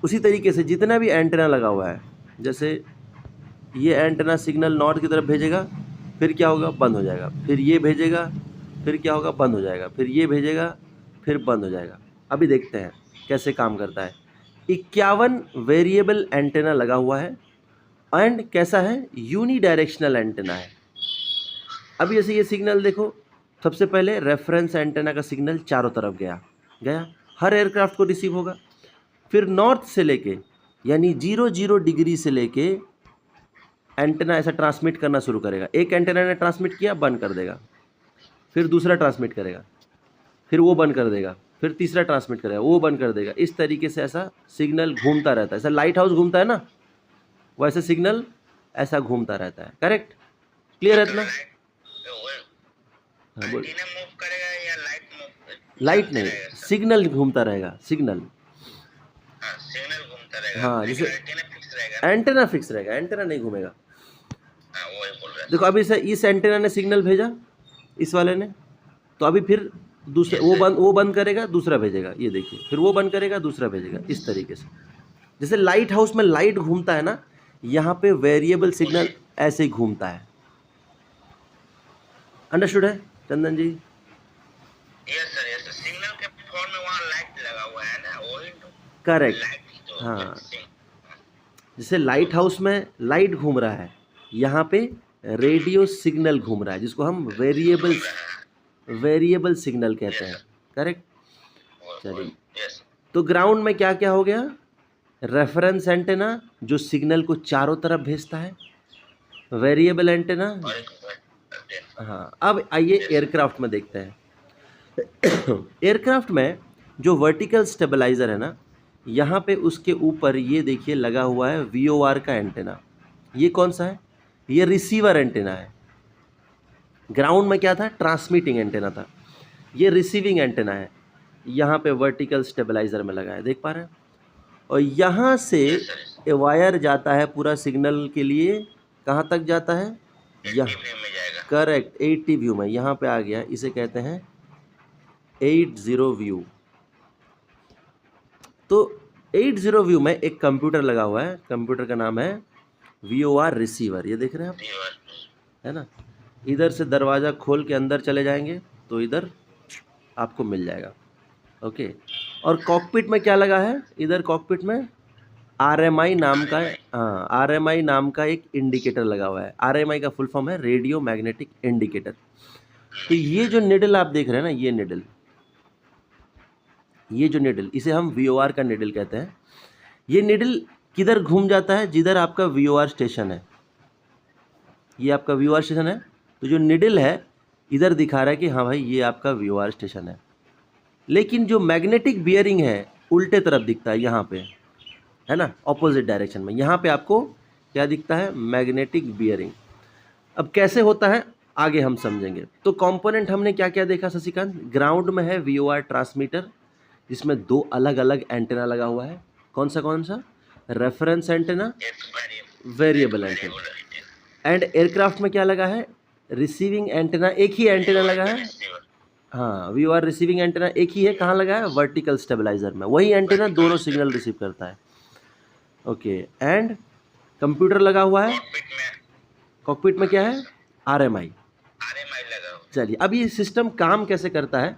उसी तरीके से जितना भी एंटेना लगा हुआ है, जैसे ये एंटेना सिग्नल नॉर्थ की तरफ भेजेगा, फिर क्या होगा, बंद हो जाएगा, फिर ये भेजेगा, फिर क्या होगा, बंद हो जाएगा, फिर ये भेजेगा, फिर बंद हो जाएगा। अभी देखते हैं कैसे काम करता है। 51 वेरिएबल एंटेना लगा हुआ है एंड कैसा है, यूनी डायरेक्शनल एंटेना है। अभी जैसे ये सिग्नल देखो, सबसे पहले रेफरेंस एंटेना का सिग्नल चारों तरफ गया, हर एयरक्राफ्ट को रिसीव होगा। फिर नॉर्थ से लेके यानी 0 डिग्री से लेके एंटेना ऐसा ट्रांसमिट करना शुरू करेगा। एक एंटेना ने ट्रांसमिट किया, बंद कर देगा, फिर दूसरा ट्रांसमिट करेगा, फिर वो बंद कर देगा, फिर तीसरा ट्रांसमिट करेगा, वो बंद कर देगा। इस तरीके से ऐसा सिग्नल घूमता रहता है। ऐसा लाइट हाउस घूमता है ना, वैसे सिग्नल ऐसा घूमता रहता है। करेक्ट, क्लियर है इतना। हाँ बोल, लाइट नहीं, सिग्नल घूमता रहेगा, सिग्नल। हाँ, जैसे एंटेना फिक्स रहेगा, एंटेना नहीं घूमेगा। देखो अभी से इस एंटेना ने सिग्नल भेजा, इस वाले ने, तो अभी फिर दूसरा वो बंद करेगा, दूसरा भेजेगा। ये देखिए, फिर वो बंद करेगा, दूसरा भेजेगा, इस तरीके से। जैसे लाइट हाउस में लाइट घूमता है ना, यहाँ पे वेरिएबल सिग्नल ऐसे ही घूमता है। अंडरस्टूड है चंदन जी? यस सर, सिग्नल के फॉर्म में वहाँ लाइट लगा हुआ है ना, वही तो करेक्ट। हाँ, जैसे लाइट हाउस में लाइट घूम रहा है, यहाँ पे रेडियो सिग्नल घूम रहा है, जिसको हम वेरिएबल सिग्नल कहते हैं। करेक्ट। चलिए, तो ग्राउंड में क्या क्या हो गया, रेफरेंस एंटेना जो सिग्नल को चारों तरफ भेजता है, वेरिएबल एंटेना। हाँ, अब आइए एयरक्राफ्ट में देखते हैं। एयरक्राफ्ट में जो वर्टिकल स्टेबलाइजर है ना, यहाँ पे उसके ऊपर ये देखिए लगा हुआ है VOR का एंटेना। ये कौन सा है, ये रिसीवर एंटेना है। ग्राउंड में क्या था, ट्रांसमिटिंग एंटेना था, ये रिसीविंग एंटेना है। यहाँ पे वर्टिकल स्टेबलाइजर में लगा है, देख पा रहे हैं। और यहाँ से वायर जाता है पूरा सिग्नल के लिए, कहाँ तक जाता है, यहाँ। करेक्ट, 80 व्यू में, यहाँ पे आ गया। इसे कहते हैं 80 व्यू। तो 80 व्यू में एक कंप्यूटर लगा हुआ है, कंप्यूटर का नाम है VOR रिसीवर। ये देख रहे हैं आप, है ना। इधर से दरवाज़ा खोल के अंदर चले जाएंगे तो इधर आपको मिल जाएगा। ओके, और कॉकपिट में क्या लगा है? इधर कॉकपिट में RMI नाम का, हाँ, RMI नाम का एक इंडिकेटर लगा हुआ है। RMI का फुल फॉर्म है रेडियो मैग्नेटिक इंडिकेटर। तो ये जो निडल आप देख रहे हैं ना, ये जो निडल, इसे हम VOR का निडल कहते हैं। ये निडल किधर घूम जाता है? जिधर आपका VOR स्टेशन है। ये आपका VOR स्टेशन है, तो जो निडल है इधर दिखा रहा है कि हाँ भाई ये आपका VOR स्टेशन है। लेकिन जो मैग्नेटिक बियरिंग है उल्टे तरफ दिखता है, यहाँ पे है ना, ऑपोजिट डायरेक्शन में। यहाँ पे आपको क्या दिखता है? Magnetic bearing. अब कैसे होता है आगे हम समझेंगे। तो कंपोनेंट हमने क्या क्या देखा शशिकांत? ग्राउंड में है VOR ट्रांसमीटर, जिसमें 2 अलग अलग एंटेना लगा हुआ है। कौन सा? Reference antenna, variable antenna. And aircraft में क्या लगा है? Receiving antenna. एक ही एंटेना लगा है, हाँ, VOR रिसीविंग एंटेना एक ही है। कहाँ लगा है? वर्टिकल स्टेबलाइजर में। वही एंटेना दोनों सिग्नल रिसीव करता है। ओके, एंड कंप्यूटर लगा हुआ है। कॉकपिट में क्या है? RMI लगा हुआ। चलिए, अब ये सिस्टम काम कैसे करता है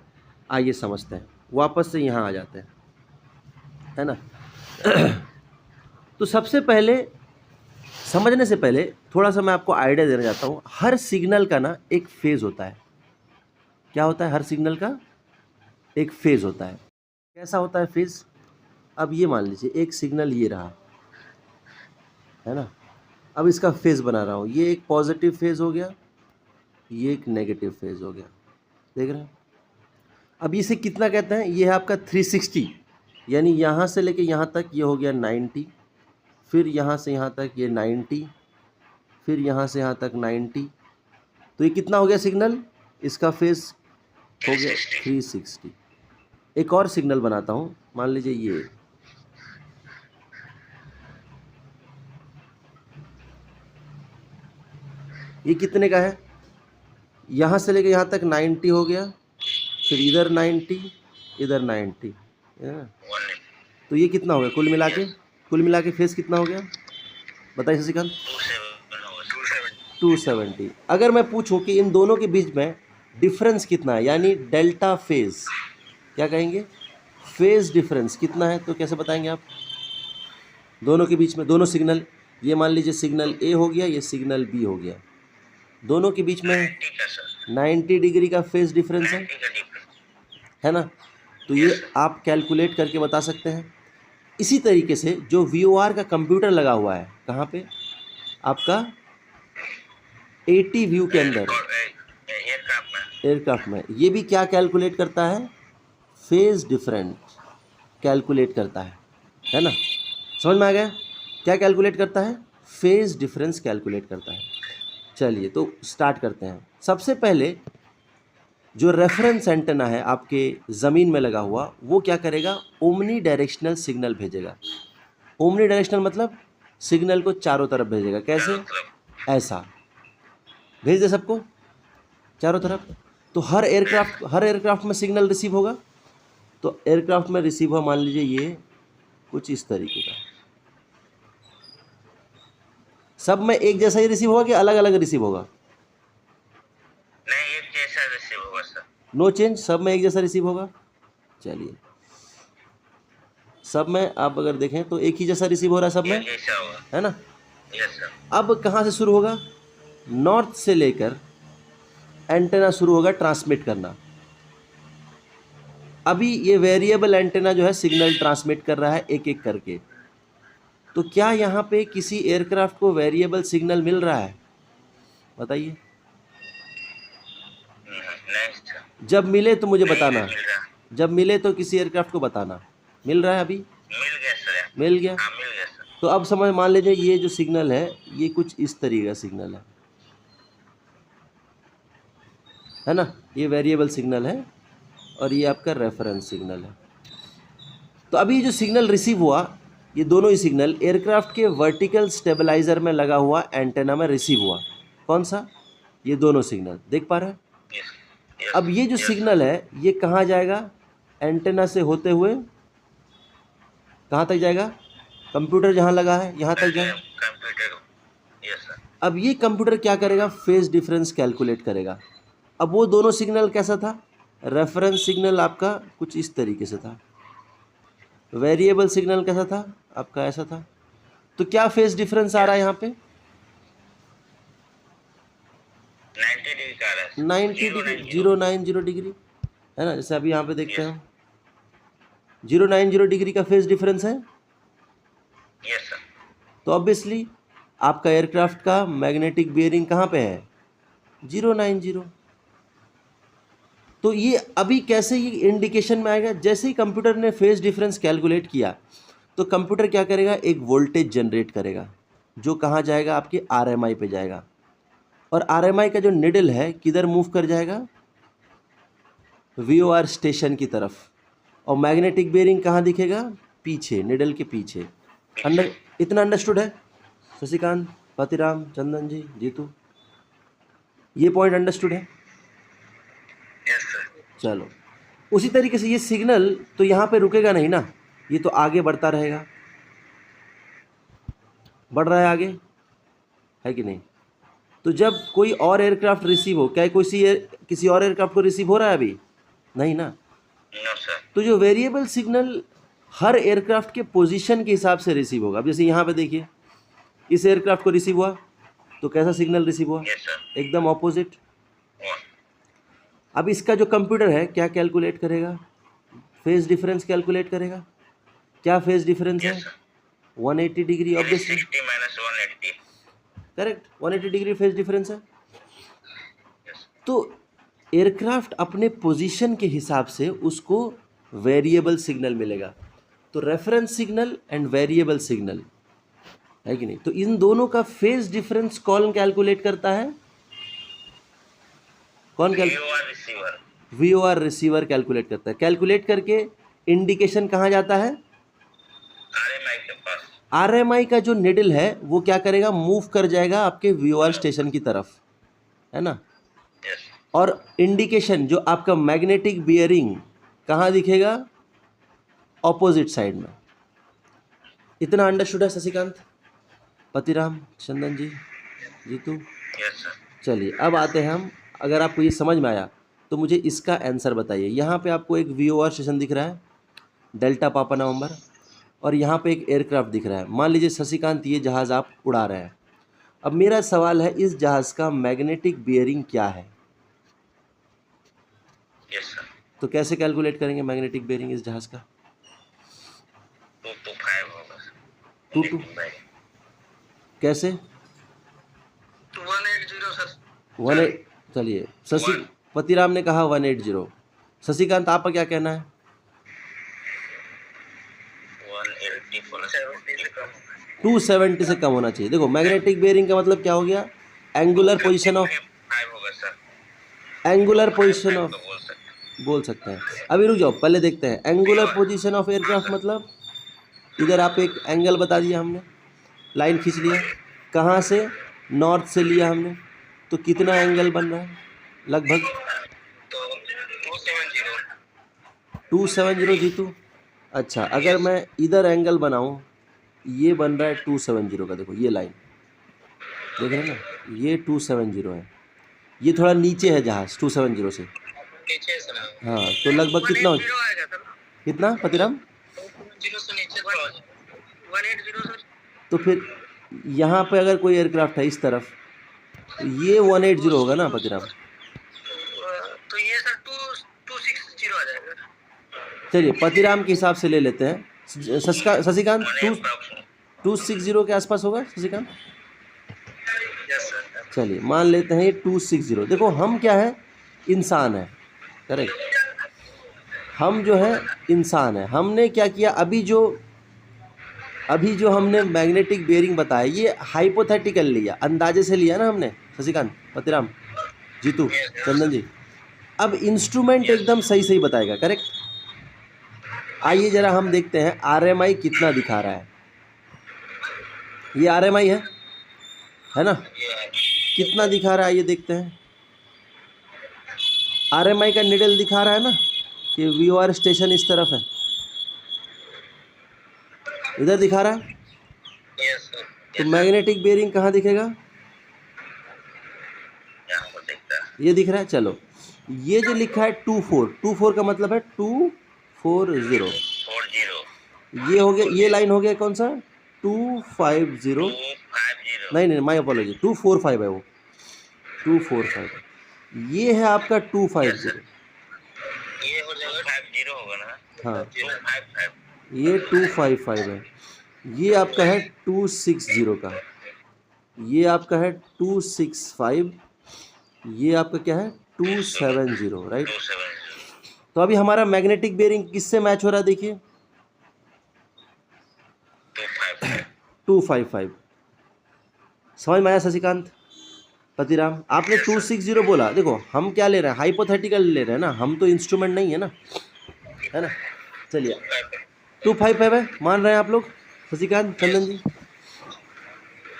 आइए समझते हैं। वापस से यहाँ आ जाते हैं, है ना। तो सबसे पहले, समझने से पहले थोड़ा सा मैं आपको आइडिया देना चाहता हूँ। हर सिग्नल का ना एक फेज होता है। क्या होता है? हर सिग्नल का एक फेज होता है। कैसा होता है फेज? अब ये मान लीजिए एक सिग्नल ये रहा, है ना। अब इसका फेज बना रहा हूँ। ये एक पॉजिटिव फेज हो गया, ये एक नेगेटिव फेज हो गया, देख रहे हैं। अब इसे कितना कहते हैं? ये है आपका 360, यानी यहाँ से लेके यहाँ तक ये हो गया 90, फिर यहाँ से यहाँ तक ये 90, फिर यहाँ से यहाँ तक 90। तो ये कितना हो गया सिग्नल? इसका फेज हो गया 360। एक और सिग्नल बनाता हूँ, मान लीजिए ये कितने का है? यहाँ से लेके यहाँ तक 90 हो गया, फिर इधर 90, इधर 90, है ना। तो ये कितना हो गया कुल मिला के फेज कितना हो गया बताइए शशिकांत? 270। अगर मैं पूछूं कि इन दोनों के बीच में डिफरेंस कितना है, यानी डेल्टा फेज, क्या कहेंगे? फेज डिफरेंस कितना है, तो कैसे बताएंगे आप? दोनों के बीच में, दोनों सिग्नल, ये मान लीजिए सिग्नल A हो गया, ये सिग्नल B हो गया, दोनों के बीच में 90 डिग्री का फेज डिफरेंस है ना। तो ये आप कैलकुलेट करके बता सकते हैं। इसी तरीके से जो VOR का कंप्यूटर लगा हुआ है, कहाँ पे? आपका AT व्यू के अंदर, एयरक्राफ्ट में, ये भी क्या कैलकुलेट करता है? फेज डिफरेंस कैलकुलेट करता है ना। समझ में आ गया? क्या कैलकुलेट करता है? फेज डिफरेंस कैलकुलेट करता है। चलिए तो स्टार्ट करते हैं। सबसे पहले जो रेफरेंस एंटेना है आपके ज़मीन में लगा हुआ, वो क्या करेगा? ओमनी डायरेक्शनल सिग्नल भेजेगा। ओमनी डायरेक्शनल मतलब सिग्नल को चारों तरफ भेजेगा। कैसे? ऐसा भेज दे सबको चारों तरफ। तो हर एयरक्राफ्ट में सिग्नल रिसीव होगा। तो एयरक्राफ्ट में रिसीव हुआ, मान लीजिए ये कुछ इस तरीके का। सब में एक जैसा ही रिसीव होगा कि अलग अलग रिसीव होगा? नहीं, एक जैसा रिसीव होगा सर। नो चेंज, सब में एक जैसा रिसीव होगा। चलिए, सब में आप अगर देखें तो एक ही जैसा रिसीव हो रहा है सब में, है ना। Yes sir. अब कहाँ से शुरू होगा? नॉर्थ से लेकर एंटेना शुरू होगा ट्रांसमिट करना। अभी ये वेरिएबल एंटेना जो है सिग्नल ट्रांसमिट कर रहा है एक एक करके। तो क्या यहाँ पे किसी एयरक्राफ्ट को वेरिएबल सिग्नल मिल रहा है? बताइए। जब मिले तो मुझे बताना, जब मिले तो किसी एयरक्राफ्ट को बताना। मिल रहा है अभी? मिल गया सर। मिल गया। हाँ, मिल गया सर। तो अब समझ, मान लीजिए ये जो सिग्नल है ये कुछ इस तरीके का सिग्नल है ना। ये वेरिएबल सिग्नल है और ये आपका रेफरेंस सिग्नल है। तो अभी जो सिग्नल रिसीव हुआ, ये दोनों ही सिग्नल एयरक्राफ्ट के वर्टिकल स्टेबलाइजर में लगा हुआ एंटेना में रिसीव हुआ। कौन सा? ये दोनों सिग्नल देख पा रहे हैं। अब ये जो सिग्नल है ये कहाँ जाएगा? एंटेना से होते हुए कहाँ तक जाएगा? कंप्यूटर जहाँ लगा है यहाँ तक जाएगा। Computer, yes sir. अब ये कंप्यूटर क्या करेगा, फेज डिफरेंस कैलकुलेट करेगा। अब वो दोनों सिग्नल कैसा था, रेफरेंस सिग्नल आपका कुछ इस तरीके से था, वेरिएबल सिग्नल कैसा था आपका, ऐसा था। तो क्या फेज डिफरेंस आ रहा है यहाँ पे, 90 डिग्री का आ रहा है। 90 डिग्री, 090 डिग्री है ना। जैसे अभी यहाँ पे देखते हैं हम 090 डिग्री का फेज डिफरेंस है। Yes sir. तो ऑब्वियसली आपका एयरक्राफ्ट का मैग्नेटिक बियरिंग कहाँ पे है, 090। तो ये अभी कैसे ये इंडिकेशन में आएगा, जैसे ही कंप्यूटर ने फेज डिफरेंस कैलकुलेट किया तो कंप्यूटर क्या करेगा, एक वोल्टेज जनरेट करेगा जो कहाँ जाएगा, आपके आरएमआई पे जाएगा। और आरएमआई का जो निडल है किधर मूव कर जाएगा, वीओआर स्टेशन की तरफ। और मैग्नेटिक बेयरिंग कहाँ दिखेगा, पीछे, निडल के पीछे। इतना अंडरस्टूड है शशिकांत, पतिराम, चंदन जी, जीतू, ये पॉइंट अंडरस्टूड है। Yes sir. चलो उसी तरीके से ये सिग्नल तो यहाँ पे रुकेगा नहीं ना, ये तो आगे बढ़ता रहेगा, बढ़ रहा है आगे, है कि नहीं। तो जब कोई और एयरक्राफ्ट रिसीव हो, क्या किसी और एयरक्राफ्ट को रिसीव हो रहा है अभी, नहीं ना। No sir. तो जो वेरिएबल सिग्नल हर एयरक्राफ्ट के पोजीशन के हिसाब से रिसीव होगा। अब जैसे यहाँ पे देखिए, इस एयरक्राफ्ट को रिसीव हुआ तो कैसा सिग्नल रिसीव हुआ, यस सर। एकदम ऑपोजिट। वन। अब इसका जो कंप्यूटर है क्या कैलकुलेट करेगा, फेज डिफरेंस कैलकुलेट करेगा। क्या फेज डिफरेंस है, yes sir. 180 degree, obviously 60 minus 180। Correct, 180 degree phase difference है। यस। तो एयरक्राफ्ट अपने पोजीशन के हिसाब से उसको वेरिएबल सिग्नल मिलेगा। तो reference signal and variable signal है कि नहीं। तो इन दोनों का फेज डिफरेंस कौन कैलकुलेट करता है, कौन रिसीवर। वीओआर रिसीवर कैलकुलेट करता है। कैलकुलेट करके इंडिकेशन कहाँ जाता है, आरएमआई के पास। आरएमआई का जो निडल है वो क्या करेगा, मूव कर जाएगा आपके वीओआर स्टेशन की तरफ, है ना। यस। और इंडिकेशन जो आपका मैग्नेटिक बियरिंग कहाँ दिखेगा, ऑपोजिट साइड में। इतना अंडरस्टूड है शशिकांत, पतिराम, चंदन जी, जीतू। Yes sir. चलिए अब आते हैं हम, अगर आपको ये समझ में आया तो मुझे इसका आंसर बताइए। यहाँ पे आपको एक वीओआर स्टेशन दिख रहा है, डेल्टा पापा नवंबर, और यहाँ पे एक एयरक्राफ्ट दिख रहा है। मान लीजिए शशिकांत ये जहाज़ आप उड़ा रहे हैं। अब मेरा सवाल है, इस जहाज़ का मैग्नेटिक बियरिंग क्या है। Yes sir. तो कैसे कैलकुलेट करेंगे मैग्नेटिक बियरिंग इस जहाज़ का, 225 होगा सर। 22 कैसे, 180 सर। 18। चलिए पतिराम ने कहा 180। शशिकांत आपका क्या कहना है, 180 प्लस 70 से कम। 270 से कम होना चाहिए। देखो मैग्नेटिक बेयरिंग का मतलब क्या हो गया, एंगुलर पोजीशन ऑफ, 5 होगा सर। एंगुलर पोजीशन ऑफ, बोल बोल सकते हैं। अभी रुक जाओ, पहले देखते हैं एंगुलर पोजीशन ऑफ एयरक्राफ्ट मतलब। इधर आप एक एंगल बता दिया हमने, लाइन खींच लिया, कहाँ से, नॉर्थ से लिया हमने, तो कितना एंगल बन रहा है लगभग, तो 270। 270 जीतू। अच्छा अगर मैं इधर एंगल बनाऊं, ये बन रहा है 270 का। देखो ये लाइन देख रहे हैं ना, ये 270 है, ये थोड़ा नीचे है जहाज 270 से। नीचे से ना। हाँ तो लगभग कितना हो, आएगा सर। कितना पतिराम, 0 से नीचे 180 सर। तो फिर यहाँ पे अगर कोई एयरक्राफ्ट है इस तरफ, तो ये 180 होगा ना पतिराम। तो ये सर 260 आ जाएगा। चलिए पतिराम के हिसाब से ले लेते हैं। शशिकांत 260 के आसपास होगा शशिकांत। Yes sir. चलिए मान लेते हैं ये 260। देखो हम क्या है, इंसान है, करेक्ट, हम जो है इंसान है। हमने क्या किया, अभी जो हमने मैग्नेटिक बेयरिंग बताया ये हाइपोथेटिकल लिया, अंदाजे से लिया ना हमने, शशिकांत, पतिराम, जीतू, चंदन जी। अब इंस्ट्रूमेंट एकदम सही सही बताएगा, करेक्ट। आइए जरा हम देखते हैं आरएमआई कितना दिखा रहा है। ये आरएमआई है ना, कितना दिखा रहा है ये देखते हैं। आरएमआई का निडल दिखा रहा है ना कि वीओआर स्टेशन इस तरफ है, इधर दिखा रहा है। Yes sir. तो मैग्नेटिक बेयरिंग कहाँ दिखेगा, ये दिख रहा है। चलो ये जो लिखा है 24 का मतलब है 240। 40 ये हो गया, ये लाइन हो गया कौन सा 250। 250 नहीं नहीं, माई अपोलॉजी, 245 है वो, 245 है। ये है आपका 250। ये हो जाएगा 50 होगा ना। हाँ 255 ये 255 है। ये आपका है 260 का, ये आपका है 265, ये आपका क्या है 270, राइट। 270 तो अभी हमारा मैग्नेटिक बेरिंग किससे मैच हो रहा है देखिए, 255 255। समझ में आया शशिकांत, पतिराम? आपने 260 बोला, देखो हम क्या ले रहे हैं, हाइपोथेटिकल ले रहे हैं ना, हम तो इंस्ट्रूमेंट नहीं है ना, है ना। चलिए 255 है, मान रहे हैं आप लोग, शशिकांत, चंदन जी।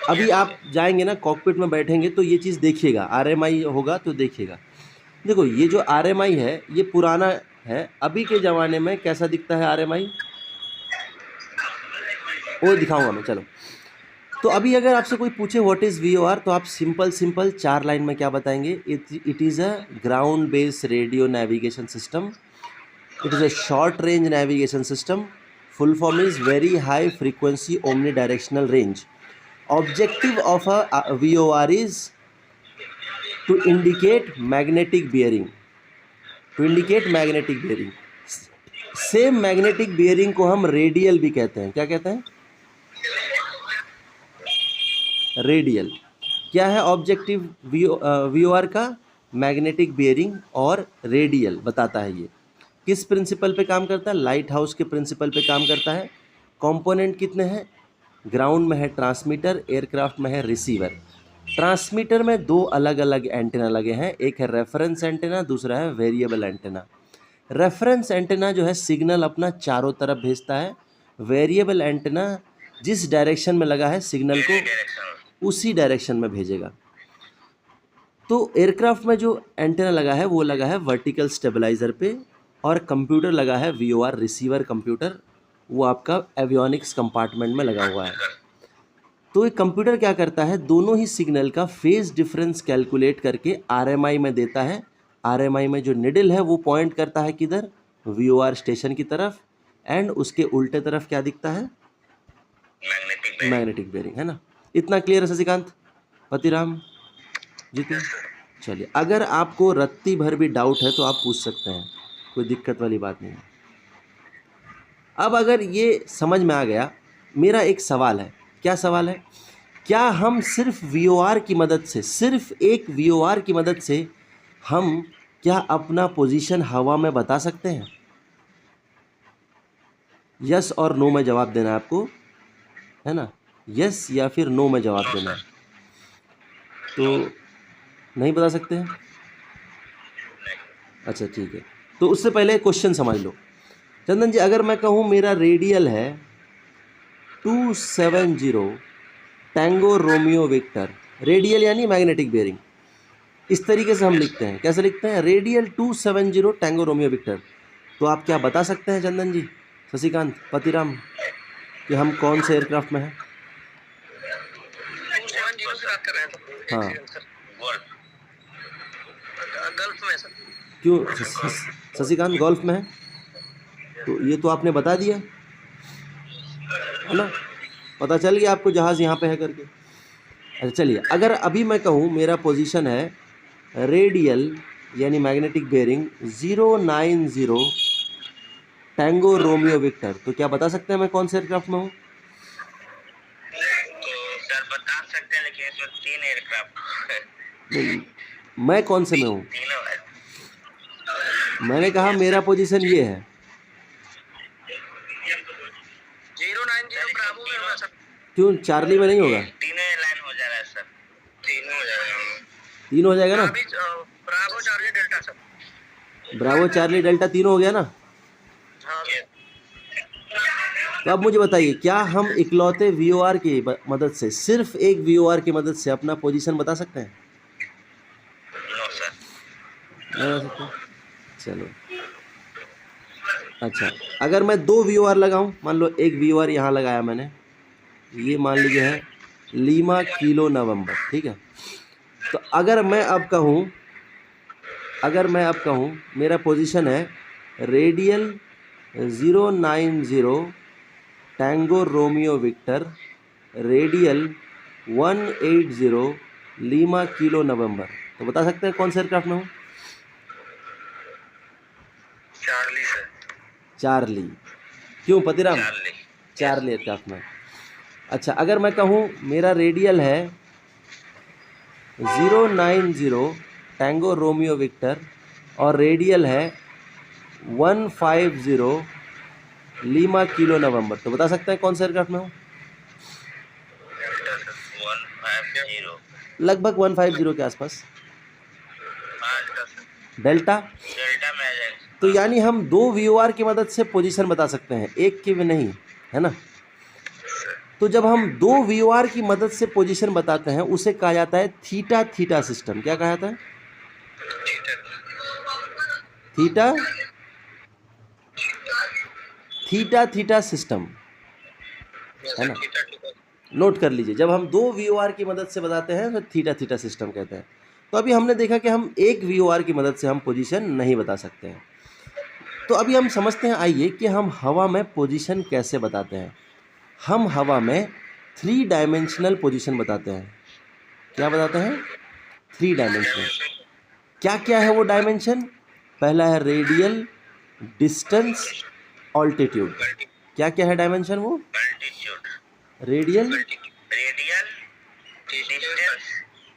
अभी आप जाएंगे ना कॉकपिट में बैठेंगे तो ये चीज़ देखिएगा, आरएमआई होगा तो देखिएगा। देखो ये जो आरएमआई है ये पुराना है, अभी के ज़माने में कैसा दिखता है आरएमआई, वो दिखाऊंगा मैं। चलो, तो अभी अगर आपसे कोई पूछे व्हाट इज़ वीओआर, तो आप सिंपल 4 लाइन में क्या बताएंगे, it is a ground based radio navigation system, it is a short range navigation system, full form is very high frequency omni directional range. Objective of a VOR is to indicate magnetic bearing, to indicate magnetic bearing। Same magnetic bearing को हम रेडियल भी कहते हैं, क्या कहते हैं, रेडियल। क्या है ऑब्जेक्टिव वीओआर का, मैग्नेटिक बियरिंग और रेडियल बताता है। ये किस प्रिंसिपल पे काम करता है, लाइट हाउस के प्रिंसिपल पे काम करता है। कंपोनेंट कितने हैं, ग्राउंड में है ट्रांसमीटर, एयरक्राफ्ट में है रिसीवर। ट्रांसमीटर में 2 अलग अलग एंटेना लगे हैं, एक है रेफरेंस एंटेना, दूसरा है वेरिएबल एंटेना। रेफरेंस एंटेना जो है सिग्नल अपना चारों तरफ भेजता है, वेरिएबल एंटेना जिस डायरेक्शन में लगा है सिग्नल को उसी डायरेक्शन में भेजेगा। तो एयरक्राफ्ट में जो एंटेना लगा है वो लगा है वर्टिकल स्टेबलाइजर पे, और कंप्यूटर लगा है वीओआर रिसीवर कंप्यूटर, वो आपका एवियोनिक्स कंपार्टमेंट में लगा हुआ है। तो एक कंप्यूटर क्या करता है, दोनों ही सिग्नल का फेज डिफरेंस कैलकुलेट करके आरएमआई में देता है। आरएमआई में जो निडल है वो पॉइंट करता है किधर, वीओआर स्टेशन की तरफ, एंड उसके उल्टे तरफ क्या दिखता है, मैग्नेटिक बेरिंग, है ना। इतना क्लियर है शशिकांत, पतिराम, जीतू? चलिए, अगर आपको रत्ती भर भी डाउट है तो आप पूछ सकते हैं, कोई दिक्कत वाली बात नहीं है। अब अगर ये समझ में आ गया, मेरा एक सवाल है, क्या सवाल है, क्या हम सिर्फ वीओआर की मदद से, सिर्फ एक वीओआर की मदद से हम क्या अपना पोजीशन हवा में बता सकते हैं? यस और नो में जवाब देना है आपको, है ना, यस या फिर नो में जवाब देना है। तो नहीं बता सकते हैं, अच्छा ठीक है। तो उससे पहले क्वेश्चन समझ लो चंदन जी, अगर मैं कहूँ मेरा रेडियल है 270 टैंगो रोमियो विक्टर, रेडियल यानी मैग्नेटिक बेरिंग, इस तरीके से हम लिखते हैं, कैसे लिखते हैं, रेडियल 270 टैंगो रोमियो विक्टर। तो आप क्या बता सकते हैं चंदन जी, शशिकांत, पतिराम, कि हम कौन से एयरक्राफ्ट में हैं? 270 से बात कर रहे हैं तो हाँ, गल्फ में सर। क्यों शशिकांत गोल्फ में है? तो ये तो आपने बता दिया है ना, पता चल गया आपको जहाज़ यहाँ पे है करके। अच्छा चलिए, अगर अभी मैं कहूँ मेरा पोजीशन है रेडियल यानी magnetic bearing 090 tango Romeo victor, तो क्या बता सकते हैं मैं कौन से एयरक्राफ्ट में हूँ? तो सर बता सकते हैं, लेकिन इसमें 3 एयरक्राफ्ट, नहीं, मैं कौन से में हूँ? तीनों है। मैंने कहा मेरा पोजीशन ये है। 090 ब्रावो में होगा सर। क्यों, चार्ली में नहीं होगा? तीनों लाइन हो जा रहा है सर, तीनों हो जाएगा, 3 हो जाएगा ना, Bravo Charlie delta sir. Bravo Charlie delta 3 हो गया ना। हाँ तो अब मुझे बताइए, क्या हम इकलौते वीओआर की मदद से, सिर्फ एक वीओआर की मदद से अपना पोजीशन बता सकते हैं? नो सर, नहीं बता सकते। चलो अच्छा, अगर मैं 2 वीओआर लगाऊं, मान लो एक वीओआर यहाँ लगाया मैंने, ये मान लीजिए है लीमा किलो नवंबर, ठीक है। तो अगर मैं अब कहूँ अगर मैं अब कहूँ मेरा पोजीशन है radial 090 tango Romeo Victor, radial 180 Lima kilo November, तो बता सकते हैं कौन से एयरक्राफ्ट में हूँ? Charlie sir. चार्ली। क्यों पतिराम? चार्ली। चार्ली एयरक्राफ्ट में। अच्छा, अगर मैं कहूँ मेरा रेडियल है 090 टैंगो रोमियो विक्टर और रेडियल है 150 लीमा किलो नवंबर, तो बता सकते हैं कौन से एयरक्राफ्ट में हूँ? Delta sir. 150। लगभग 150 के आसपास। डेल्टा। डेल्टा में आ जाएगा। तो यानी हम 2 VOR की मदद से पोजीशन बता सकते हैं, एक की भी नहीं, है ना? तो जब हम 2 VOR की मदद से पोजीशन बताते हैं उसे कहा जाता है थीटा थीटा सिस्टम। क्या कहा जाता है? थीटा थीटा थीटा सिस्टम, है ना? नोट कर लीजिए, जब हम 2 VOR की मदद से बताते हैं तो थीटा थीटा सिस्टम कहते हैं। तो अभी हमने देखा कि हम एक VOR की मदद से हम पोजीशन नहीं बता सकते हैं। तो अभी हम समझते हैं, आइए, कि हम हवा में पोजीशन कैसे बताते हैं। हम हवा में 3 डायमेंशनल पोजीशन बताते हैं। क्या बताते हैं? 3 डायमेंशनल। क्या क्या है वो डायमेंशन? पहला है रेडियल, डिस्टेंस, ऑल्टीट्यूड। क्या क्या है डायमेंशन वो? Radial,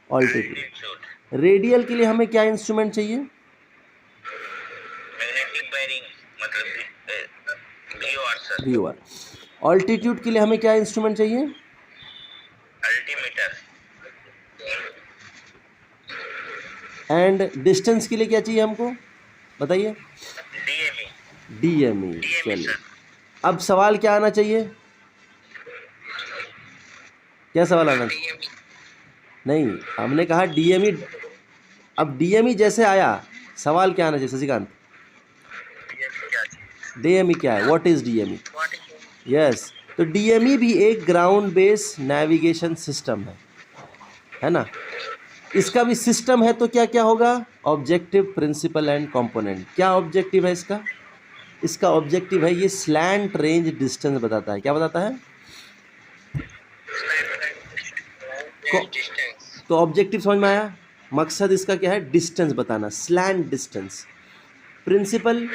altitude. रेडियल के लिए हमें क्या इंस्ट्रूमेंट चाहिए? मैग्नेटिक बेयरिंग, मतलब VOR सर। VOR। ऑल्टीट्यूड के लिए हमें क्या इंस्ट्रूमेंट चाहिए? अल्टीमीटर। एंड डिस्टेंस के लिए क्या चाहिए हमको, बताइए? DME। चलिए, अब सवाल क्या आना चाहिए? क्या सवाल आना चाहिए? नहीं, हमने कहा DME। अब DME जैसे आया, सवाल क्या आना चाहिए शशिकांत? DME क्या है? What is DME? यस, तो DME भी एक ग्राउंड बेस्ड नेविगेशन सिस्टम है ना? इसका भी सिस्टम है, तो क्या क्या होगा? Objective, principle and component. क्या ऑब्जेक्टिव है इसका? इसका ऑब्जेक्टिव है ये स्लैंट रेंज डिस्टेंस बताता है। क्या बताता है? तो ऑब्जेक्टिव समझ में आया? मकसद इसका क्या है? डिस्टेंस बताना, स्लैंट डिस्टेंस। प्रिंसिपल,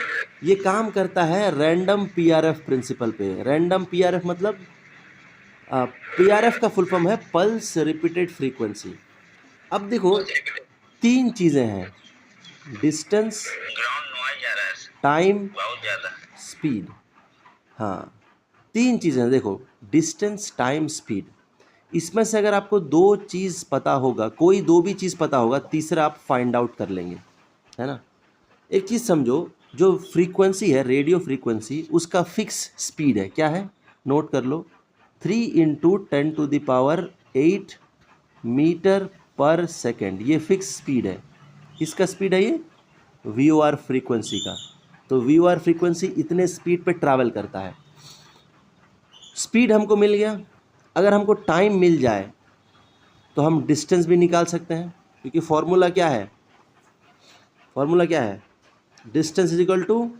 ये काम करता है रैंडम PRF प्रिंसिपल पे। रैंडम PRF मतलब PRF का फुल फॉर्म है पल्स रिपीटेड फ्रीक्वेंसी। अब देखो, 3 चीज़ें हैं, डिस्टेंस, टाइम, स्पीड। हाँ, 3 चीज़ें हैं। देखो, डिस्टेंस, टाइम, स्पीड। इसमें से अगर आपको 2 चीज़ पता होगा, कोई 2 भी चीज़ पता होगा, तीसरा आप फाइंड आउट कर लेंगे, है ना? एक चीज़ समझो, जो फ्रीक्वेंसी है, रेडियो फ्रीक्वेंसी, उसका फिक्स स्पीड है। क्या है? नोट कर लो, 3 × 10⁸ मीटर पर सेकेंड। ये फिक्स स्पीड है। किसका स्पीड है ये? VOR फ्रीक्वेंसी का। तो VOR फ्रीक्वेंसी इतने स्पीड पे ट्रैवल करता है। स्पीड हमको मिल गया। अगर हमको टाइम मिल जाए तो हम डिस्टेंस भी निकाल सकते हैं, क्योंकि फॉर्मूला क्या है? फॉर्मूला क्या है? Distance is equal to,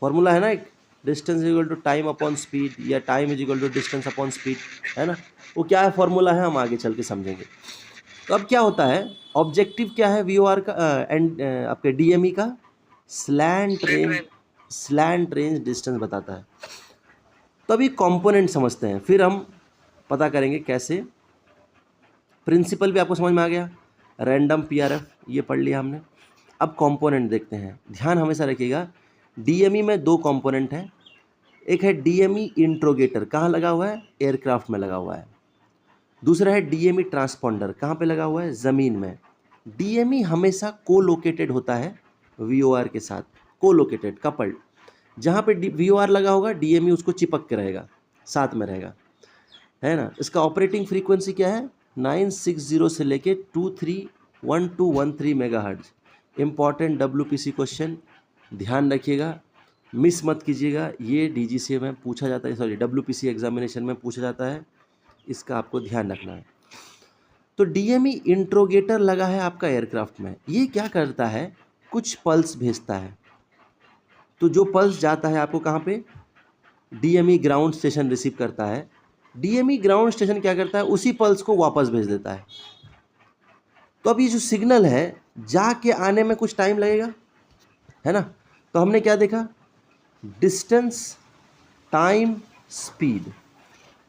formula है ना एक, distance is equal to time upon speed, या time is equal to distance upon speed, है ना? वो क्या है फॉर्मूला है, हम आगे चल के समझेंगे। तो अब क्या होता है, ऑब्जेक्टिव क्या है VOR का एंड आपके DME का? स्लैंट रेंज डिस्टेंस बताता है। तो अभी कंपोनेंट समझते हैं, फिर हम पता करेंगे कैसे। प्रिंसिपल भी आपको समझ में आ गया, रैंडम PRF ये पढ़ लिया हमने। अब कंपोनेंट देखते हैं। ध्यान हमेशा रखिएगा, DME में 2 कंपोनेंट हैं। एक है DME इंट्रोगेटर, कहाँ लगा हुआ है? एयरक्राफ्ट में लगा हुआ है। दूसरा है DME ट्रांसपॉन्डर, कहाँ पे लगा हुआ है? ज़मीन में। DME हमेशा कोलोकेटेड होता है VOR के साथ, कोलोकेटेड, कपल्ड। जहाँ पे VOR लगा होगा DME उसको चिपक के रहेगा, साथ में रहेगा, है ना? इसका ऑपरेटिंग फ्रीक्वेंसी क्या है? 960 से लेके 231213 मेगाहर्ट्ज। इम्पॉर्टेंट WPC क्वेश्चन, ध्यान रखिएगा, मिस मत कीजिएगा। ये DGCA में पूछा जाता है, सॉरी WPC एग्जामिनेशन में पूछा जाता है, इसका आपको ध्यान रखना है। तो डीएमई इंट्रोगेटर लगा है आपका एयरक्राफ्ट में। ये क्या करता है, कुछ पल्स भेजता है। तो जो पल्स जाता है आपको कहाँ पे, डीएमई ग्राउंड स्टेशन रिसीव करता है। डीएमई ग्राउंड स्टेशन क्या करता है, उसी पल्स को वापस भेज देता है। तो अब ये जो सिग्नल है जाके आने में कुछ टाइम लगेगा, है ना। तो हमने क्या देखा, डिस्टेंस, टाइम, स्पीड,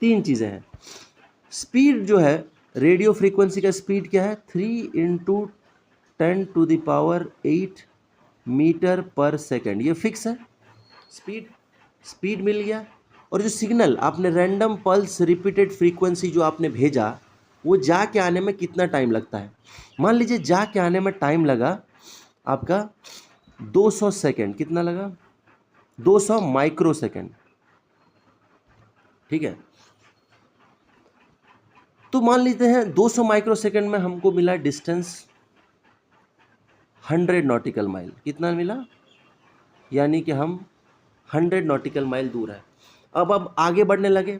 तीन चीज़ें हैं। स्पीड जो है, रेडियो फ्रीक्वेंसी का स्पीड क्या है, 3 × 10⁸ मीटर पर सेकेंड, ये फिक्स है। स्पीड मिल गया। और जो सिग्नल आपने रैंडम पल्स रिपीटेड फ्रीक्वेंसी जो आपने भेजा, वो जाके आने में कितना टाइम लगता है। मान लीजिए जाके आने में टाइम लगा आपका 200 सेकेंड, कितना लगा, 200 माइक्रो सेकेंड, ठीक है। तो मान लेते हैं 200 माइक्रो सेकेंड में हमको मिला डिस्टेंस 100 नॉटिकल माइल। कितना मिला, यानी कि हम 100 नॉटिकल माइल दूर है। अब आगे बढ़ने लगे।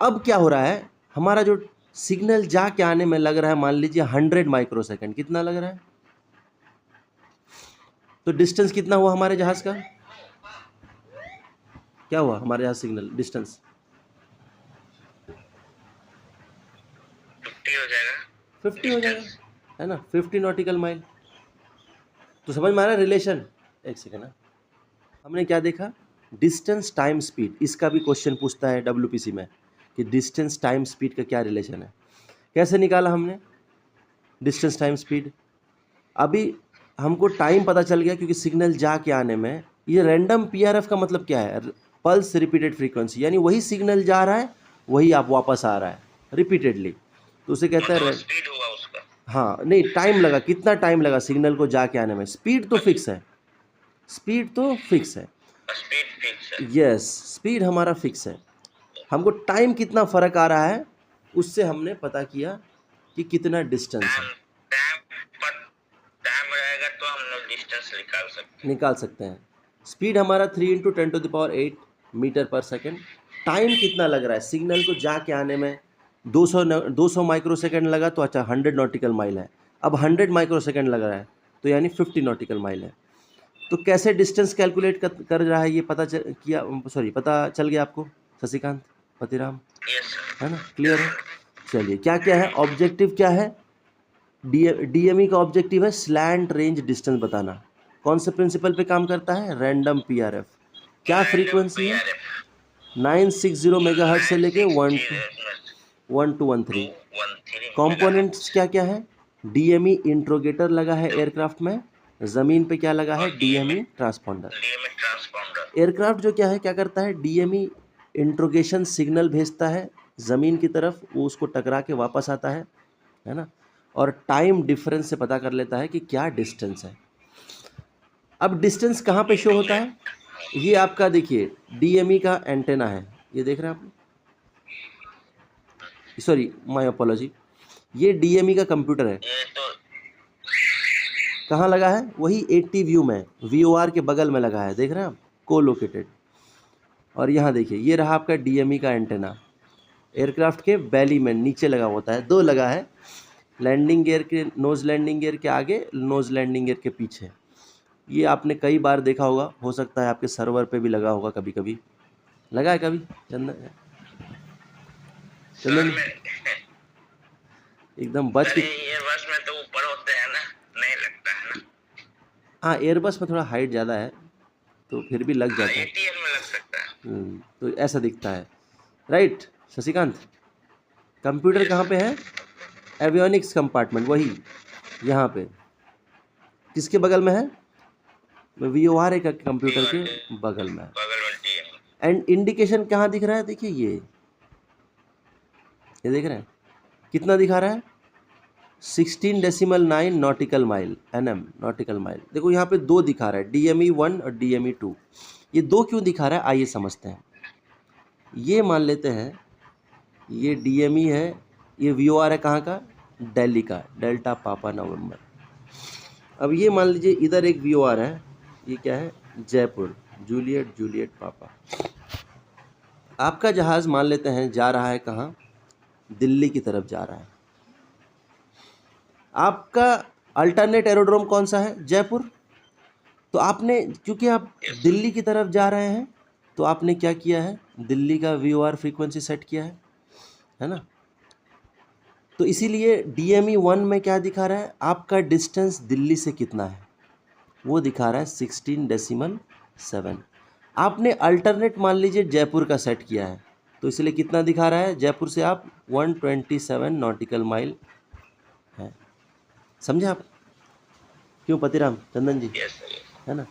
अब क्या हो रहा है, हमारा जो सिग्नल जाके आने में लग रहा है, मान लीजिए 100 माइक्रो सेकेंड, कितना लग रहा है। तो डिस्टेंस कितना हुआ हमारे जहाज का, क्या हुआ हमारे जहाज सिग्नल डिस्टेंस, 50 हो जाएगा, 50 हो जाएगा, है ना, 50 नॉटिकल माइल। तो समझ में आ रहा है रिलेशन। एक सेकेंड ना, हमने क्या देखा, डिस्टेंस टाइम स्पीड। इसका भी क्वेश्चन पूछता है डब्ल्यूपीसी में कि डिस्टेंस टाइम स्पीड का क्या रिलेशन है। कैसे निकाला हमने डिस्टेंस टाइम स्पीड, अभी हमको टाइम पता चल गया क्योंकि सिग्नल जाके आने में, ये रैंडम पीआरएफ का मतलब क्या है, पल्स रिपीटेड फ्रीक्वेंसी, यानी वही सिग्नल जा रहा है वही आप वापस आ रहा है रिपीटेडली, तो उसे कहते हैं स्पीड होगा उसका। हाँ नहीं, टाइम लगा, कितना टाइम लगा सिग्नल को जाके आने में। स्पीड तो फिक्स है, स्पीड तो फिक्स है, स्पीड फिक्स है, यस स्पीड हमारा फिक्स है। हमको टाइम कितना फ़र्क आ रहा है उससे हमने पता किया कि कितना डिस्टेंस है, टाइम रहेगा तो हम लोग डिस्टेंस निकाल सकते हैं। स्पीड हमारा 3 × 10⁸ मीटर पर सेकेंड। टाइम कितना लग रहा है सिग्नल को जाके आने में, 200 माइक्रो सेकेंड लगा तो अच्छा 100 नॉटिकल माइल है। अब 100 माइक्रो सेकेंड लग रहा है तो यानी 50 नॉटिकल माइल है। तो कैसे डिस्टेंस कैलकुलेट कर रहा है ये पता चल गया आपको शशिकांत पतिराम, है ना, क्लियर है। चलिए क्या क्या है, ऑब्जेक्टिव क्या है, डीएमई का ऑब्जेक्टिव है स्लैंट रेंज डिस्टेंस बताना। कौन से प्रिंसिपल पे काम करता है, रैंडम पीआरएफ। क्या फ्रीक्वेंसी है, 960 मेगाहर्ट्ज से लेके 1213। कंपोनेंट्स क्या क्या है, डीएमई इंट्रोगेटर लगा है एयरक्राफ्ट में, ज़मीन पे क्या लगा है, डीएमई ट्रांसपॉन्डर। एयरक्राफ्ट जो क्या है, क्या करता है, डीएमई इंट्रोगेशन सिग्नल भेजता है ज़मीन की तरफ, वो उसको टकरा के वापस आता है ना, और टाइम डिफरेंस से पता कर लेता है कि क्या डिस्टेंस है। अब डिस्टेंस कहाँ पे शो होता है, ये आपका देखिए डीएमई का एंटेना है, ये देख रहे हैं आप, सॉरी माय अपोलॉजी, ये डीएमई का कंप्यूटर है। कहाँ लगा है, वही 80 व्यू में, वीओआर के बगल में लगा है, देख रहे हैं आप, को लोकेटेड। और यहाँ देखिए ये रहा आपका डीएमई का एंटेना, एयरक्राफ्ट के बैली में नीचे लगा होता है, दो लगा है, लैंडिंग गियर के, नोज लैंडिंग गियर के आगे, नोज लैंडिंग गियर के पीछे। ये आपने कई बार देखा होगा, हो सकता है आपके सर्वर पे भी लगा होगा, कभी कभी लगा है कभी चंदन एकदम बच के। एयरबस में तो ऊपर होते हैं ना, नहीं लगता है ना। हाँ एयरबस में थोड़ा हाइट ज़्यादा है तो फिर भी लग जाता है, एटीएम में लग सकता है। तो ऐसा दिखता है, राइट शशिकांत। कंप्यूटर कहाँ पे है, एवियोनिक्स कंपार्टमेंट, वही यहाँ पे, किसके बगल में है, वीओआर एक कंप्यूटर के बगल में है। एंड इंडिकेशन कहाँ दिख रहा है, देखिए ये देख रहे हैं कितना दिखा रहा है, 16.9 nautical mile, NM nautical mile. देखो यहाँ पे दो दिखा रहा है, डीएमई 1 और डीएमई 2। ये दो क्यों दिखा रहा है आइए समझते हैं। ये मान लेते हैं ये डीएमई है, ये वीओआर है कहाँ का, दिल्ली का, डेल्टा पापा नवंबर। अब ये मान लीजिए इधर एक वीओआर है, ये क्या है, जयपुर, जूलियट पापा। आपका जहाज़ मान लेते हैं जा रहा है कहाँ, दिल्ली की तरफ जा रहा है। आपका अल्टरनेट एरोड्रोम कौन सा है? जयपुर। तो आपने, क्योंकि आप दिल्ली की तरफ जा रहे हैं, तो आपने क्या किया है, दिल्ली का VOR फ्रीक्वेंसी सेट किया है ना। तो इसीलिए DME 1 में क्या दिखा रहा है, आपका डिस्टेंस दिल्ली से कितना है, वो दिखा रहा है 16.7। आपने अल्टरनेट मान लीजिए जयपुर का सेट किया है, तो इसलिए कितना दिखा रहा है, जयपुर से आप 127 नॉटिकल माइल है। समझे आप? क्यों पतिराम चंदन जी? यस सर, है ना।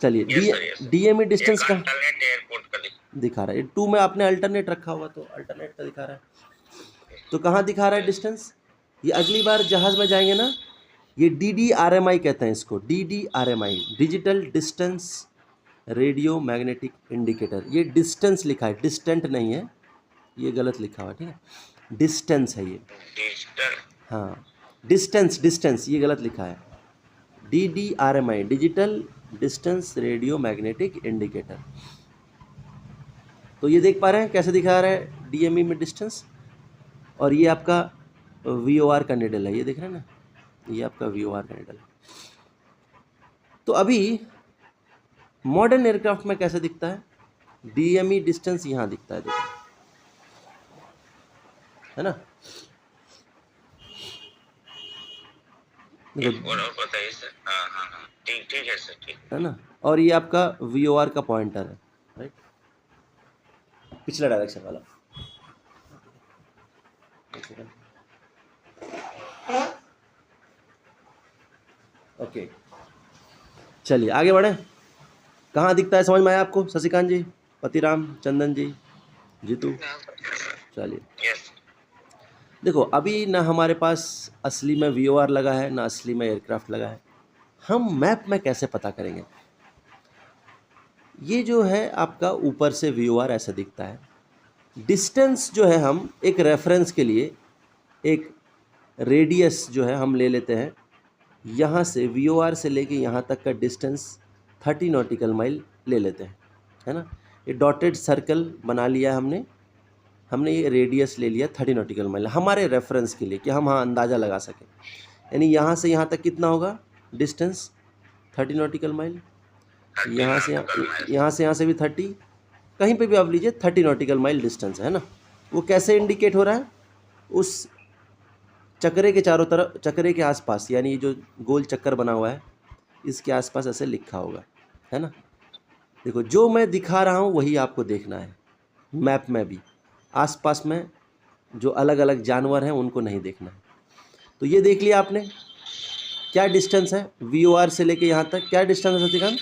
चलिए, yes, DME डिस्टेंस का अल्टरनेट एयरपोर्ट का दिखा रहा है। 2 में आपने अल्टरनेट रखा हुआ, तो अल्टरनेट का दिखा रहा है। तो कहाँ दिखा रहा है डिस्टेंस? ये अगली बार जहाज में जाएंगे ना, ये DDRMI कहते हैं इसको, DDRMI, digital distance radio magnetic indicator. ये डिस्टेंस लिखा है, डिस्टेंट नहीं है, ये गलत लिखा हुआ, ठीक है, डिस्टेंस है ये। डिजिटल, हाँ, डिस्टेंस ये गलत लिखा है। DDRMI, digital distance radio magnetic indicator. तो ये देख पा रहे हैं कैसे दिखा रहा है DME में डिस्टेंस, और ये आपका VOR का निडल है, ये देख रहे हैं ना, ये आपका VOR का निडल है। तो अभी मॉडर्न एयरक्राफ्ट में कैसे दिखता है, DME डिस्टेंस यहाँ दिखता है, देखो, है ना। देखो, और बताइए सर। हाँ हाँ हाँ, ठीक ठीक है सर, ठीक है ना, और ये आपका VOR का पॉइंटर है, राइट, पिछला डायरेक्शन वाला। ओके, चलिए आगे बढ़े। कहाँ दिखता है, समझ में आया आपको शशिकांत जी, पतिराम, चंदन जी, जीतू? चलिए, यस, देखो अभी ना हमारे पास असली में VOR लगा है, ना असली में एयरक्राफ्ट लगा है। हम मैप में कैसे पता करेंगे? ये जो है आपका ऊपर से VOR ऐसा दिखता है। डिस्टेंस जो है हम एक रेफरेंस के लिए एक रेडियस जो है हम ले लेते हैं, यहाँ से VOR से लेके यहाँ तक का डिस्टेंस 30 नॉटिकल माइल ले लेते हैं, है ना। ये डॉटेड सर्कल बना लिया हमने ये रेडियस ले लिया 30 नॉटिकल माइल हमारे रेफरेंस के लिए, कि हम हाँ अंदाज़ा लगा सकें। यानी यहाँ से यहाँ तक कितना होगा डिस्टेंस, 30 नॉटिकल माइल। यहाँ से भी 30, कहीं पे भी आप लीजिए 30 नॉटिकल माइल डिस्टेंस है ना। वो कैसे इंडिकेट हो रहा है, उस चक्रे के चारों तरफ, चक्रे के आसपास, यानी ये जो गोल चक्कर बना हुआ है इसके आसपास ऐसे लिखा होगा, है ना। देखो जो मैं दिखा रहा हूँ वही आपको देखना है मैप में भी, आसपास में जो अलग अलग जानवर हैं उनको नहीं देखना है। तो ये देख लिया आपने क्या डिस्टेंस है VOR से लेके यहाँ तक, क्या डिस्टेंस है सत्यकांत?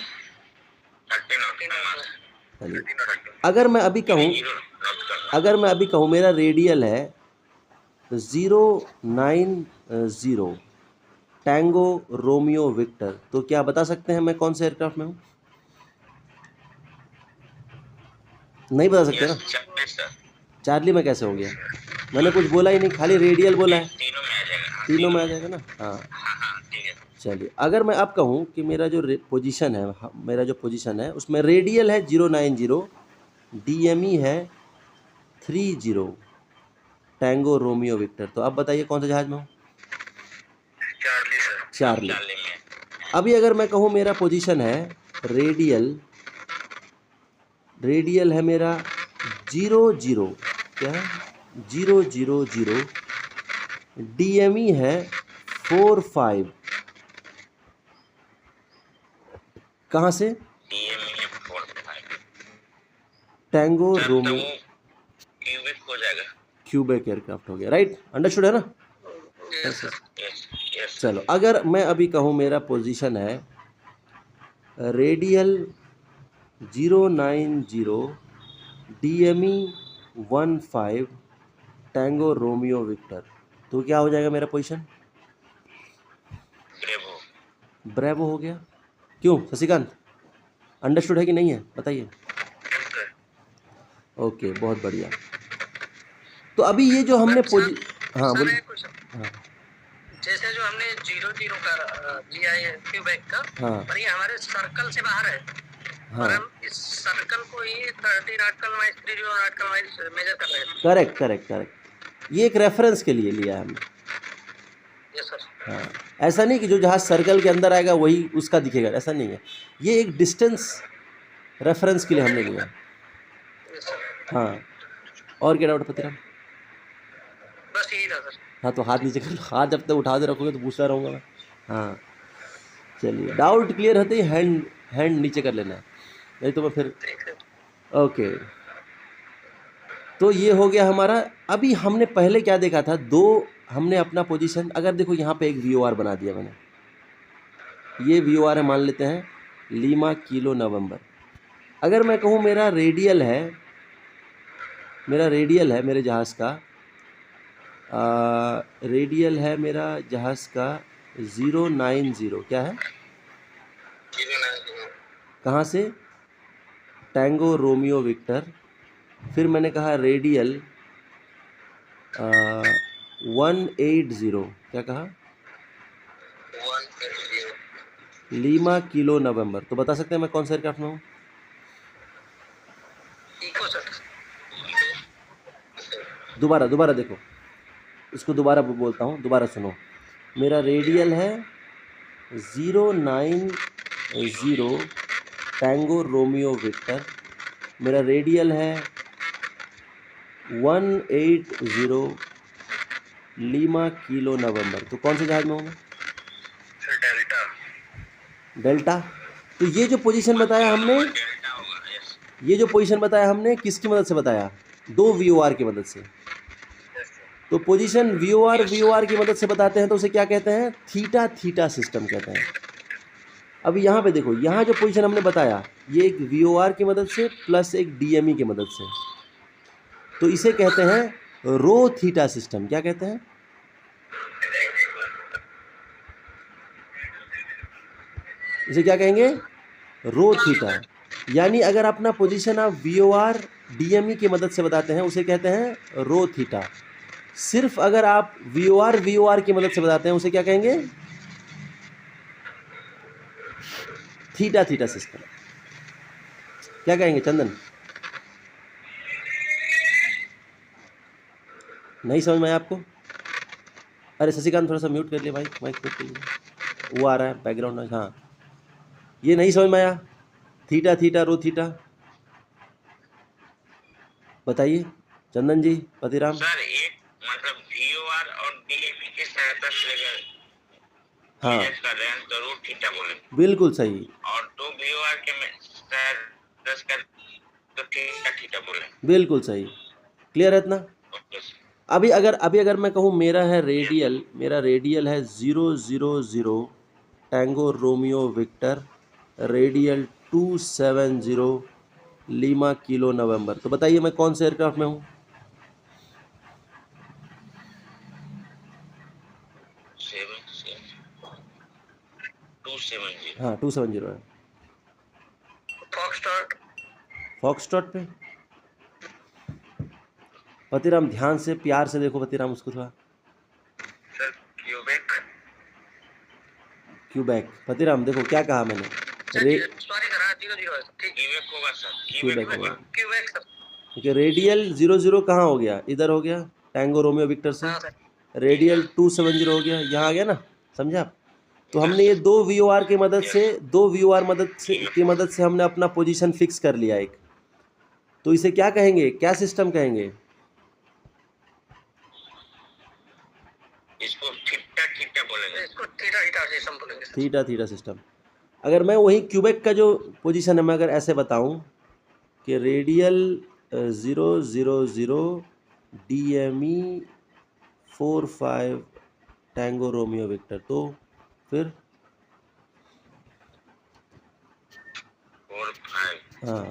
चलिए, अगर मैं अभी कहूँ मेरा रेडियल है 090 टैंगो रोमियो विक्टर, तो क्या बता सकते हैं मैं कौन से एयरक्राफ्ट में हूँ? नहीं बता सकते ना। चार्ली में कैसे हो गया? मैंने कुछ बोला ही नहीं, खाली रेडियल बोला है। तीनों में आ जाएगा ना। हाँ, चलिए, अगर मैं अब कहूँ कि मेरा जो पोजीशन है उसमें रेडियल है 090, DME है 30 टैंगो रोमियो विक्टर, तो अब बताइए कौन सा जहाज में हूँ? चार्ली। अभी अगर मैं कहूँ मेरा पोजीशन है रेडियल है मेरा 00, क्या है 000, DME है 45, कहाँ से? टैंगो रोमियो, क्यूबेक एयरक्राफ्ट हो गया, राइट, अंडरस्टूड है ना। चलो, अगर मैं अभी कहूँ मेरा पोजीशन है radial 090, DME 15 tango Romeo victor, तो क्या हो जाएगा मेरा पोजीशन? ब्रेवो हो गया। क्यों शशिकांत, अंडरस्टूड है कि नहीं है, बताइए। ओके, बहुत बढ़िया। तो अभी ये जो हमने हाँ बोलिए। हाँ, जैसे जो हमने 00 का लिया है क्यूबेक का, हाँ, और ये हमारे सर्कल से बाहर है, हाँ, और हम इस सर्कल को ही 30 nautical mile 30 nautical mile measure कर रहे हैं। करेक्ट, ये एक रेफरेंस के लिए लिया है हमने। Yes sir. हाँ, ऐसा नहीं कि जो जहाज सर्कल के अंदर आएगा वही उसका दिखेगा, ऐसा नहीं है। ये एक डिस्टेंस रेफरेंस के लिए हमने लिया। Yes sir. हाँ, और क्या डाउट पतिराम? बस यही था सर। हाँ, तो हाथ नीचे कर लो, हाथ जब तक उठा दे रखोगे तो पूछता रहूँगा मैं। हाँ, चलिए, डाउट क्लियर होते ही हैंड नीचे कर लेना है, नहीं तो मैं फिर। ठीक है। ओके, तो ये हो गया हमारा। अभी हमने पहले क्या देखा था, दो हमने अपना पोजीशन, अगर देखो यहाँ पे एक वीओआर बना दिया मैंने, ये वीओआर है, मान लेते हैं लीमा किलो नवंबर। अगर मैं कहूँ मेरा रेडियल है मेरे जहाज़ का, रेडियल है मेरा जहाज़ का 090, क्या है, कहाँ से, टैंगो रोमियो विक्टर, फिर मैंने कहा रेडियल 180, क्या कहा, 180 लीमा किलो नवंबर। तो बता सकते हैं मैं कौन सा एयरक्राफ्ट में हूँ? Echo sir. दोबारा देखो, इसको दोबारा बोलता हूँ, दोबारा सुनो। मेरा रेडियल है 090 टैंगो रोमियो विक्टर, मेरा रेडियल है 180 लीमा किलो नवंबर। तो कौन से जहाज में हूँ मैं? Sir delta. डेल्टा। तो ये जो पोजीशन बताया हमने, डेल्टा होगा। यस। ये जो पोजीशन बताया हमने किसकी मदद से बताया? दो वीओआर की मदद से। तो पोजीशन वीओआर की मदद से बताते हैं तो उसे क्या कहते हैं? थीटा थीटा सिस्टम कहते हैं। अभी यहाँ पे देखो, यहाँ जो पोजीशन हमने बताया ये एक वीओआर की मदद से प्लस एक डीएमई की मदद से, तो इसे कहते हैं रो थीटा सिस्टम। क्या कहते हैं? इसे क्या कहेंगे? रो थीटा। यानी अगर अपना पोजीशन आप वीओआर डीएमई की मदद से बताते हैं उसे कहते हैं रो थीटा। सिर्फ अगर आप वीओआर की मदद से बताते हैं उसे क्या कहेंगे? Theta theta system. क्या कहेंगे चंदन? नहीं समझ में आया आपको? अरे शशिकांत थोड़ा सा म्यूट कर लिया भाई, माइक म्यूट कर लिया, वो आ रहा है बैकग्राउंड नॉइज। हाँ, ये नहीं समझ में आया? थीटा थीटा रो थीटा बताइए चंदन जी, पतिराम। सर एक मतलब वीओआर और डीएमई की सहायता से अगर हाँ, मैनेज कर रहे हैं तो रूट थीटा बोले, बिल्कुल सही, और दो वीओआर के में सहायता से तो थीटा थीटा बोले। बिल्कुल सही। क्लियर है इतना? Okay sir. अभी अगर मैं कहूँ मेरा रेडियल है 000 tango Romeo Victor, radial 270 Lima kilo November. तो बताइए मैं कौन से एयरक्राफ्ट में हूँ? 270। हाँ, 270 है। फॉक्सट्रॉट पे। पतिराम ध्यान से प्यार से देखो, पतिराम उसको थोड़ा। सर क्यूबैक। पतिराम देखो क्या कहा मैंने, सॉरी सर, हाँ 00 है ठीक। क्यूबेक होगा सर। क्यूबैक होगा। Quebec sir. क्योंकि रेडियल 00 कहाँ हो गया? इधर हो गया टैंगो रोमियो विक्टर से। हाँ सर। रेडियल 270 हो गया, यहाँ आ गया ना, समझे आप? तो हमने ये दो वीओआर की मदद से हमने अपना पोजीशन फिक्स कर लिया एक। तो इसे क्या कहेंगे, क्या सिस्टम कहेंगे? इसको थीटा थीटा बोलेंगे। इसको थीटा थीटा सिस्टम बोलेंगे सर। Theta theta system. अगर मैं वही क्यूबेक का जो पोजीशन है मैं अगर ऐसे बताऊं कि radial 000 DME 45 tango Romeo victor, तो फिर 45। हाँ,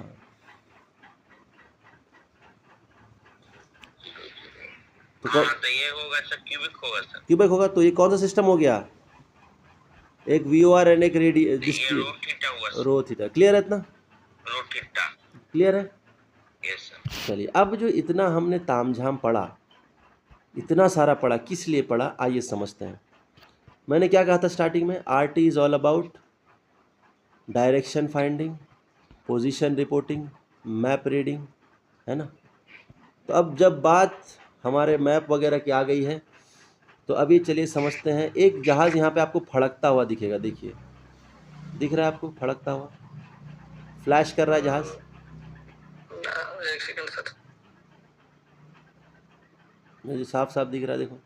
तो ये होगा सर, क्यूबिक होगा सर। क्यूबेक होगा। तो ये कौन सा सिस्टम हो गया? एक वीओआर एंड एक रेडियल रो थीटा। क्लियर है इतना? रो थीटा क्लियर है? Yes sir. चलिए, अब जो इतना हमने तामझाम पढ़ा, इतना सारा पढ़ा, किस लिए पढ़ा आइए समझते हैं। मैंने क्या कहा था स्टार्टिंग में? RT is all about direction finding, position reporting, map reading, है ना? तो अब जब बात हमारे मैप वगैरह की आ गई है तो अभी चलिए समझते हैं। एक जहाज़ यहाँ पे आपको फड़कता हुआ दिखेगा, देखिए, दिख रहा है आपको फड़कता हुआ, फ्लैश कर रहा है जहाज़। एक सेकंड सर। मुझे साफ साफ दिख रहा है, देखो।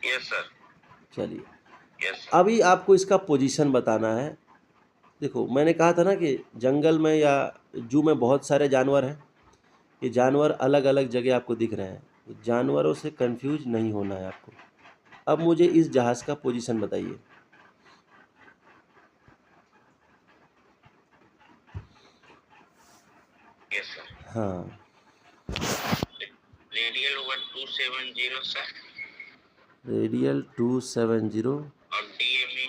Yes sir. चलिए, यस अभी आपको इसका पोजीशन बताना है। देखो, मैंने कहा था ना कि जंगल में या जू में बहुत सारे जानवर हैं। ये जानवर अलग अलग जगह आपको दिख रहे हैं, तो जानवरों से कंफ्यूज नहीं होना है आपको। अब मुझे इस जहाज़ का पोजीशन बताइए। Yes sir. हाँ, रेडियल 1270 सर। रेडियल 270 और डीएमई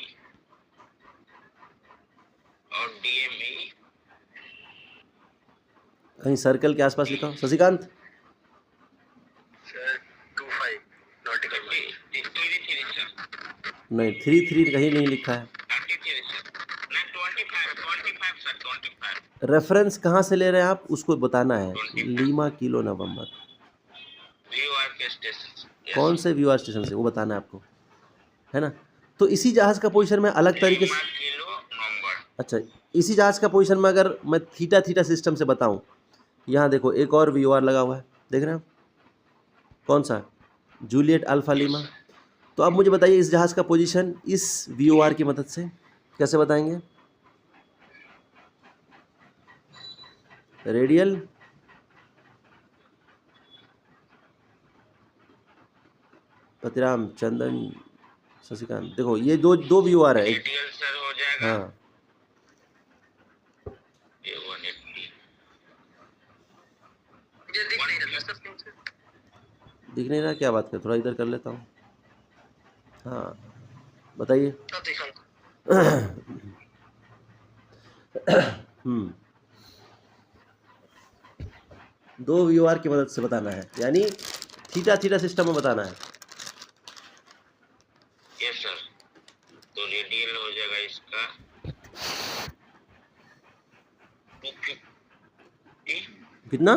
कहीं सर्कल के आसपास लिखा हो Shashikant? Sir 25 nautical mile. 33 sir. नहीं, 33 कहीं नहीं लिखा है। 33 सर। नहीं 25 सर। 25 रेफरेंस कहाँ से ले रहे हैं आप, उसको बताना है। 25 लीमा किलो नवंबर, व्यूअर के स्टेशन। कौन से व्यूअर स्टेशन से, वो बताना है आपको, है ना। तो इसी जहाज़ का पोजीशन में अलग तरीके से, किलो नंबर। अच्छा, इसी जहाज़ का पोजीशन में अगर मैं थीटा थीटा सिस्टम से बताऊं, यहाँ देखो एक और व्यूअर लगा हुआ है, देख रहे हैं आप? कौन सा? Juliet alpha Lima. तो अब मुझे बताइए इस जहाज़ का पोजीशन इस व्यूअर की मदद से कैसे बताएंगे? रेडियल पतिराम, चंदन, शशिकांत, देखो ये दो दो व्यूअर है। रेडियल सर हो जाएगा। हाँ, ये 180। ये दिख नहीं रहा सर क्यों से? दिख नहीं रहा, क्या बात कर, थोड़ा इधर कर लेता हूँ। हाँ, बताइए। दो व्यूअर की मदद से बताना है, यानी थीटा थीटा सिस्टम में बताना है। Yes sir. तो रेडियल हो जाएगा इसका 250। कितना?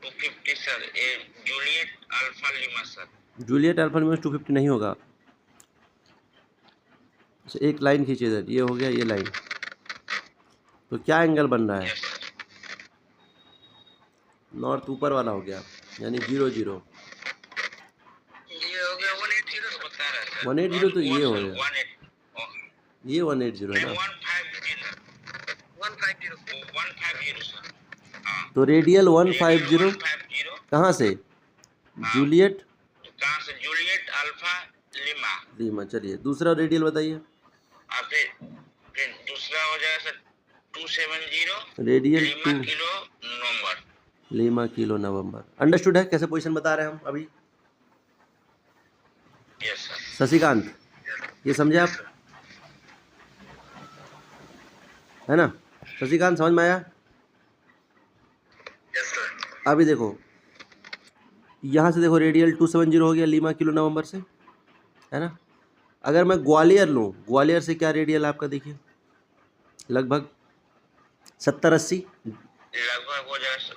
250 सर। ये Juliet alpha lima sir. Juliet alpha Lima 250 नहीं होगा। अच्छा, एक लाइन खींचिए इधर, ये हो गया ये लाइन, तो क्या एंगल बन रहा है? Yes sir. नॉर्थ ऊपर वाला हो गया, यानी 0 0। ये हो गया 180 बता रहा है सर। 180 तो ये हो गया, 180 ये 180 है ना। 150 सर। हाँ। तो रेडियल 150 150 कहाँ से? जूलियट कहाँ से? Juliet alpha lima. लीमा। चलिए दूसरा रेडियल बताइए। और फिर दूसरा हो जाएगा सर 270 रेडियल लिमा 2 किलो नवंबर। लीमा किलो नवंबर। अंडरस्टूड है कैसे पोजीशन बता रहे हैं हम अभी? Yes sir. शशिकांत, ये समझे आप, है ना? शशिकांत समझ में आया? Yes sir. अभी देखो, यहाँ से देखो रेडियल 270 हो गया लीमा किलो नवंबर से, है ना। अगर मैं ग्वालियर लूँ, ग्वालियर से क्या रेडियल आपका देखिए, लगभग 70 80, लगभग हो जाएगा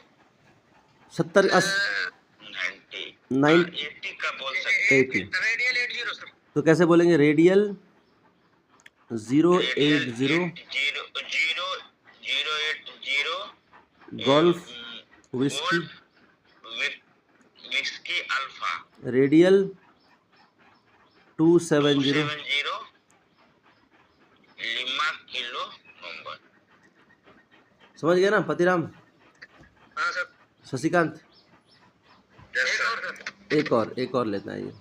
70 90 90 80 का बोल सकते 80। Radial 80 sir. तो कैसे बोलेंगे? Radial 080 080 golf whisky whisky alpha. Radial 270 lima kilo number. समझ गए ना पतिराम? हाँ सर। Shashikant, yes sir. एक और लेना है ये।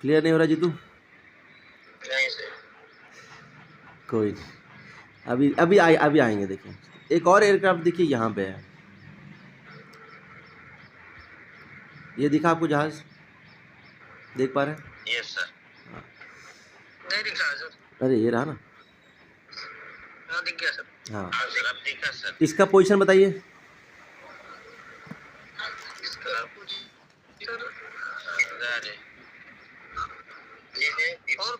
क्लियर नहीं हो रहा जीतू? नहीं सर। कोई नहीं, अभी आएंगे। देखिए एक और एयरक्राफ्ट देखिए यहाँ पे है, ये दिखा आपको जहाज, देख पा रहे हैं? Yes sir. नहीं दिख रहा सर। अरे ये रहा ना। हाँ दिख गया सर। हाँ, सर अब दिखा सर। इसका पोजीशन बताइए। इसका और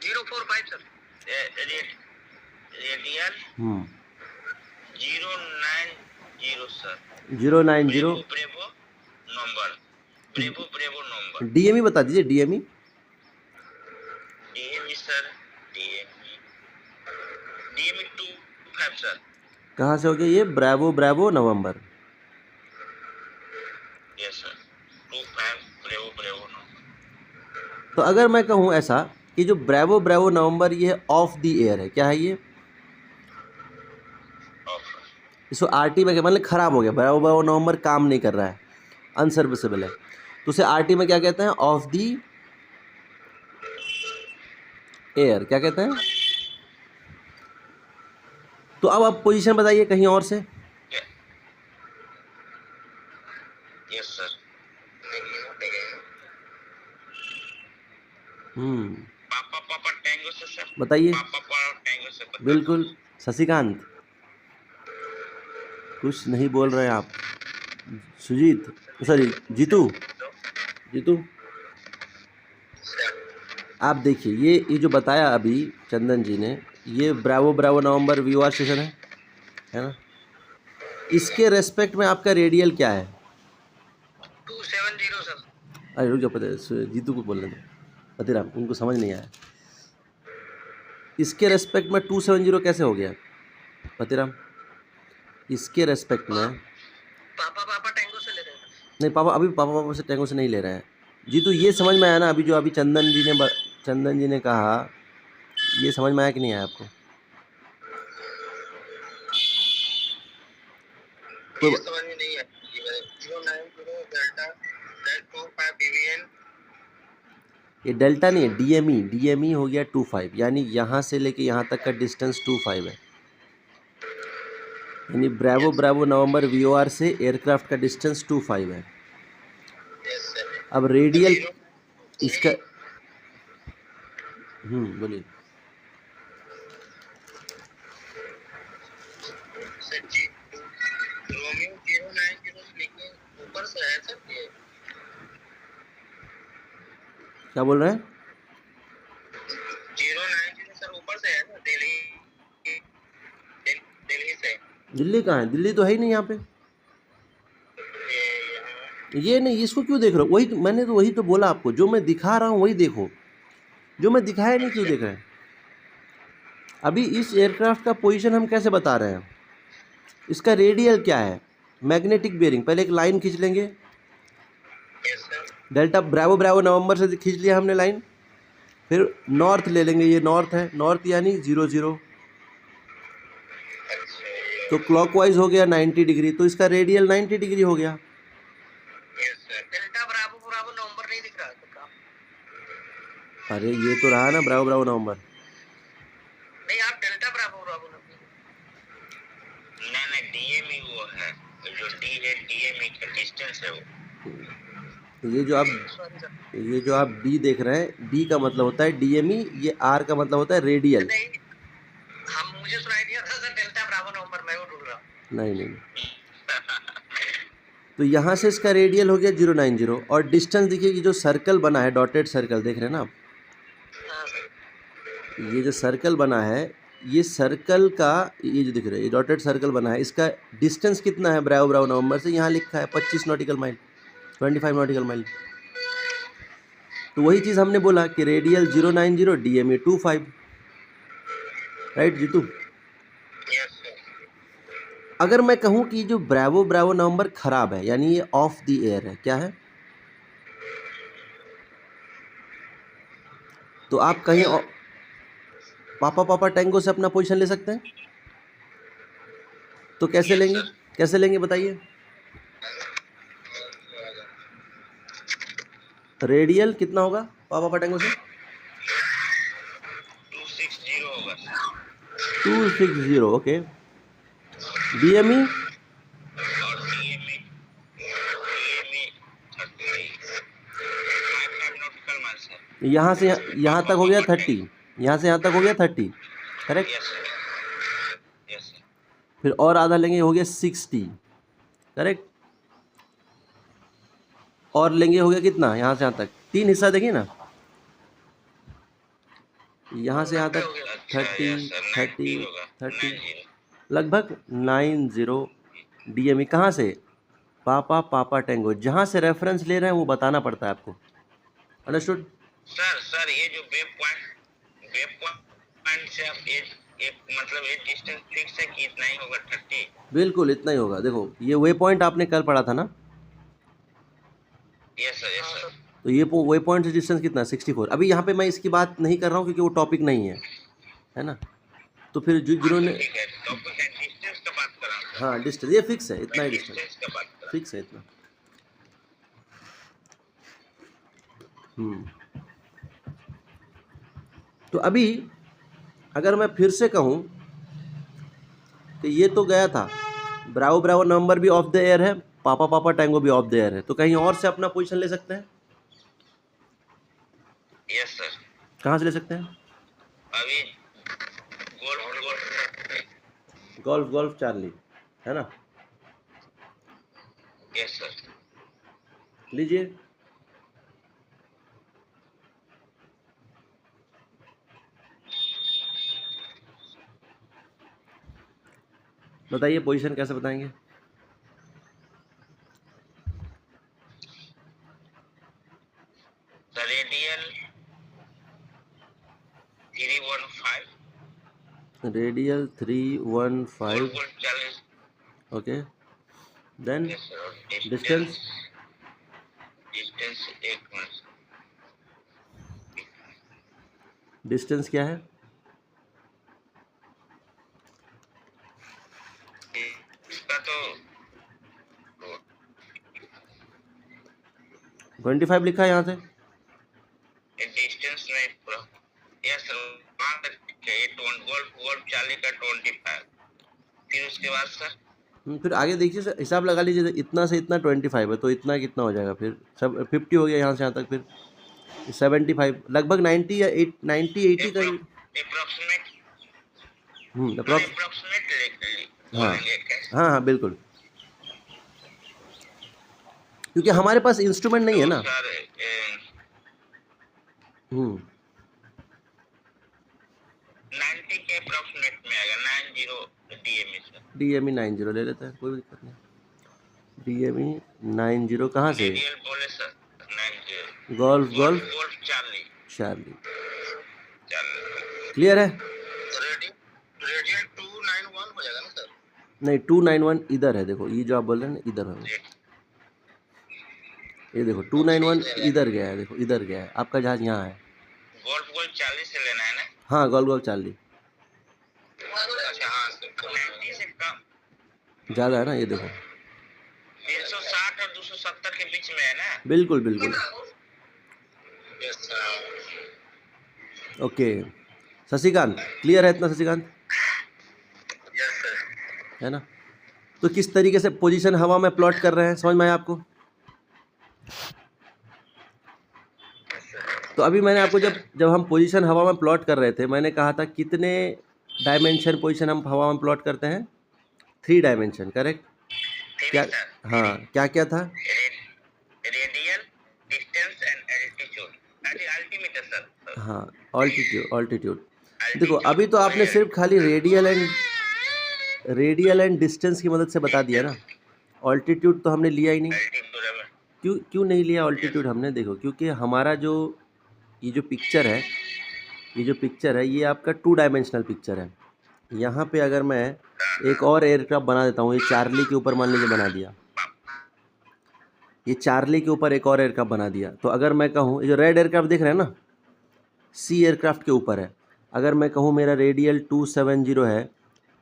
045 sir. Radial 090 sir 090 bravo number bravo number DME बता दीजिए, DME DME sir DME 25 sir कहाँ से हो गया ये? Bravo November. Yes sir 25 bravo number. तो अगर मैं कहूँ ऐसा कि जो ब्रावो नवंबर ये ऑफ द एयर है, क्या है ये? इसको RT में क्या मतलब खराब हो गया, ब्रावो नवंबर काम नहीं कर रहा है, अनसर्विसेबल है, तो उसे RT में क्या कहते हैं? ऑफ द एयर, क्या कहते हैं? तो अब आप पोजीशन बताइए कहीं और से। यस सर पापा टैंगो से सर बताइए। पापा टैंगो से बिल्कुल शशिकांत, कुछ नहीं बोल रहे आप। सुजीत, सॉरी जीतू आप देखिए, ये जो बताया अभी चंदन जी ने, ये ब्रावो नवंबर VOR स्टेशन है ना? इसके रेस्पेक्ट में आपका रेडियल क्या है? 270 सर। अरे रुक जाओ, पता जीतू को बोलने दो, पतिराम उनको समझ नहीं आया। इसके रेस्पेक्ट में 270 कैसे हो गया पतिराम? इसके रेस्पेक्ट में पापा टैंगो से ले रहे हैं नहीं, पापा से टैंगो से नहीं ले रहे हैं। जीतू ये समझ में आया ना अभी जो अभी चंदन जी ने कहा, ये समझ में आया कि नहीं आया आपको? ये समझ में नहीं आया। 090 डेल्टा 25 BVN ये डेल्टा नहीं है, DME हो गया 25, यानी यहाँ से लेके यहाँ तक का डिस्टेंस 25 है, यानी ब्रावो नवंबर VOR से एयरक्राफ्ट का डिस्टेंस 25 है। अब रेडियल इसका बोलिए। रोमियो 090 लिखने ऊपर से है सर ये क्या बोल रहे हैं? 090 सर ऊपर से है ना दिल्ली से। दिल्ली कहाँ है? दिल्ली तो है ही नहीं यहाँ पे। ये नहीं, इसको क्यों देख रहे हो? वही मैंने तो वही तो बोला आपको, जो मैं दिखा रहा हूँ वही देखो, जो मैं दिखाया नहीं क्यों देख रहे हैं? अभी इस एयरक्राफ्ट का पोजीशन हम कैसे बता रहे हैं? इसका रेडियल क्या है? मैग्नेटिक बेयरिंग, पहले एक लाइन खींच लेंगे, डेल्टा ब्रावो नवंबर से खींच लिया हमने लाइन, फिर नॉर्थ ले लेंगे, ये नॉर्थ है, नॉर्थ यानी 00, तो क्लॉकवाइज हो गया 90 डिग्री, तो इसका रेडियल 90 डिग्री हो गया। डेल्टा ब्रावो नंबर नहीं दिख रहा है। अरे ये तो रहा ना ब्रावो नवंबर। नहीं आप डेल्टा ब्रावो नहीं डीएमई वो है जो डी है डीएमई का डिस्टेंस है वो। ये जो आप D देख रहे हैं, D का मतलब होता है DME, ये R का मतलब होता है रेडियल। हम मुझे सुनाई दिया था सर डेल्टा ब्रावो नंबर, मैं वो ढूंढ रहा हूं। नहीं तो यहाँ से इसका रेडियल हो गया 090, और डिस्टेंस देखिए कि जो सर्कल बना है, डॉटेड सर्कल देख रहे हैं ना आप, ये जो सर्कल बना है, ये सर्कल का ये जो दिख रहा है, ये डॉटेड सर्कल बना है, इसका डिस्टेंस कितना है ब्रावो नवंबर से? यहाँ लिखा है 25 नॉटिकल माइल, 25 नॉटिकल माइल। तो वही चीज़ हमने बोला कि रेडियल 090, DME 25, राइट जीतू? अगर मैं कहूँ कि जो ब्रावो नवंबर खराब है, यानी ये ऑफ द एयर है, क्या है? तो आप कहीं पापा टैंगो से अपना पोजीशन ले सकते हैं? तो कैसे लेंगे बताइए? रेडियल कितना होगा पापा टैंगो से? 260 होगा। 260, ओके। DME और डीएमई 35 नॉटिकल माइल सर। यहाँ से यहाँ तक हो गया 30, यहाँ से यहाँ तक हो गया 30, करेक्ट? Yes sir. फिर और आधा लेंगे, हो गया 60, करेक्ट? और लेंगे, हो गया कितना? यहाँ से यहाँ तक 3 हिस्सा देखिए ना, यहाँ से यहाँ तक 30, 30, 30, लगभग 90 DME। कहाँ से? पापा पापा टेंगो। जहाँ से रेफरेंस ले रहे हैं वो बताना पड़ता है आपको। अंडरस्टूड? सर ये जो वेब पॉइंट से आप ये मतलब ये डिस्टेंस फिक्स है कि इतना ही होगा 30? बिल्कुल इतना ही होगा। देखो ये वे पॉइंट आपने कल पढ़ा था ना, यस सर। तो ये वे पॉइंट से डिस्टेंस कितना? 64। अभी यहाँ पे मैं इसकी बात नहीं कर रहा हूँ क्योंकि वो टॉपिक नहीं है ना। तो फिर जिन्होंने, ठीक है, टॉपिक है डिस्टेंस का बात कर रहा हूं। हाँ डिस्टेंस ये फिक्स है, इतना ही डिस्टेंस डिस्टेंस का बात कर रहा फिक्स है इतना। तो अभी अगर मैं फिर से कहूँ कि ये तो गया था, ब्रावो ब्रावो नंबर भी ऑफ द एयर है, पापा पापा टैंगो भी ऑफ द एयर है, तो कहीं और से अपना पोजीशन ले सकते हैं? Yes sir. कहाँ से ले सकते हैं? अभी गोल्फ गोल्फ चार्ली, है ना? Yes sir. लीजिए। बताइए पोजीशन कैसे बताएंगे? Radial 315, radial 315, okay. Then distance एक मिनट, डिस्टेंस क्या है? इसका तो 25 लिखा है यहाँ से। डिस्टेंस नहीं पूरा। यस सर, वहाँ तक है, गोल्फ चार्ली का 25। फिर उसके बाद सर फिर आगे देखिए सर, हिसाब लगा लीजिए, इतना से इतना 25 है, तो इतना कितना हो जाएगा? फिर सब 50 हो गया यहाँ से यहाँ तक, फिर 75, लगभग 90 या 90 80 का। अप्रोक्सीमेट हाँ हाँ हाँ बिल्कुल, क्योंकि हमारे पास इंस्ट्रूमेंट नहीं है ना। हम्म 90 के अप्रोक्सीमेट में आएगा 90 DME सर। DME 90 ले लेते हैं, कोई दिक्कत नहीं। DME 90 कहाँ से? रेडियल बोले sir 90। Golf golf Charlie Charlie. Clear है? रेडियल 291 हो जाएगा ना सर? नहीं 291 इधर है, देखो ये जो आप बोल रहे हैं ना इधर है, ये देखो 291 इधर गया है, देखो इधर गया है, आपका जहाज यहाँ है। गोल्फ 40 से लेना है ना? हाँ गोल्फ चार्ली। अच्छा हाँ सर, 90 से कम ज़्यादा है ना, ये देखो 360 और 270 के बीच में है ना? बिल्कुल बिल्कुल। ओके शशिकांत, क्लियर है इतना शशिकांत? Yes sir. है ना? तो किस तरीके से पोजीशन हवा में प्लॉट कर रहे हैं, समझ में आया आपको? तो अभी मैंने आपको जब हम पोजीशन हवा में प्लॉट कर रहे थे, मैंने कहा था कितने डायमेंशन पोजीशन हम हवा में प्लॉट करते हैं? 3 डायमेंशन, करेक्ट? क्या? हाँ क्या क्या था? Radial, distance and altitude, altimeter sir. हाँ ऑल्टीट्यूड। देखो अभी तो आपने सिर्फ खाली रेडियल एंड डिस्टेंस की मदद से बता दिया ना, ऑल्टीट्यूड तो हमने लिया ही नहीं। क्यों नहीं लिया ऑल्टीट्यूड हमने? देखो क्योंकि हमारा जो ये जो पिक्चर है ये आपका 2 डायमेंशनल पिक्चर है। यहाँ पे अगर मैं एक और एयरक्राफ्ट बना देता हूँ, ये चार्ली के ऊपर मान लीजिए बना दिया, ये चार्ली के ऊपर एक और एयरक्राफ्ट बना दिया, तो अगर मैं कहूँ, ये जो रेड एयरक्राफ्ट देख रहे हैं ना, सी एयरक्राफ्ट के ऊपर है, अगर मैं कहूँ मेरा रेडियल 270 है,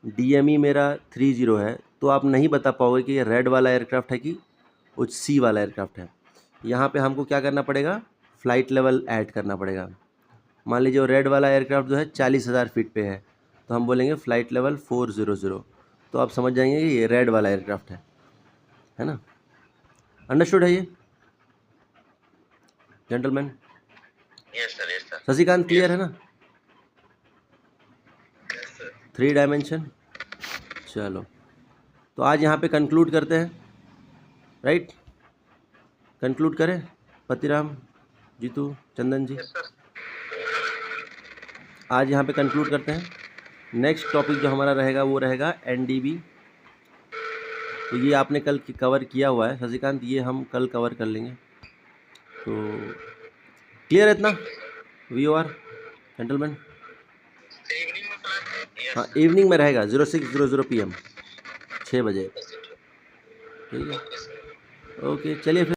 DME मेरा 30 है, तो आप नहीं बता पाओगे कि ये रेड वाला एयरक्राफ्ट है कि वो सी वाला एयरक्राफ्ट है। यहाँ पे हमको क्या करना पड़ेगा? फ़्लाइट लेवल ऐड करना पड़ेगा। मान लीजिए वो रेड वाला एयरक्राफ्ट जो है 40,000 फीट पे है, तो हम बोलेंगे फ़्लाइट लेवल 400, तो आप समझ जाएंगे कि ये रेड वाला एयरक्राफ्ट है ना? अंडरस्टूड है ये gentleman? Yes sir. Shashikant clear है ना? 3 डायमेंशन। चलो तो आज यहाँ पे कंक्लूड करते हैं, राइट? कंक्लूड करें पतिराम, जीतू, चंदन जी? Yes sir. आज यहाँ पे कंक्लूड करते हैं। नेक्स्ट टॉपिक जो हमारा रहेगा वो रहेगा एनडीबी। तो ये आपने कल कवर किया हुआ है शशिकांत, ये हम कल कवर कर लेंगे। तो क्लियर है इतना वीओआर जेंटलमैन? इवनिंग में सर? हाँ इवनिंग में रहेगा 06:00 PM 6 बजे। ठीक है, ओके चलिए फिर।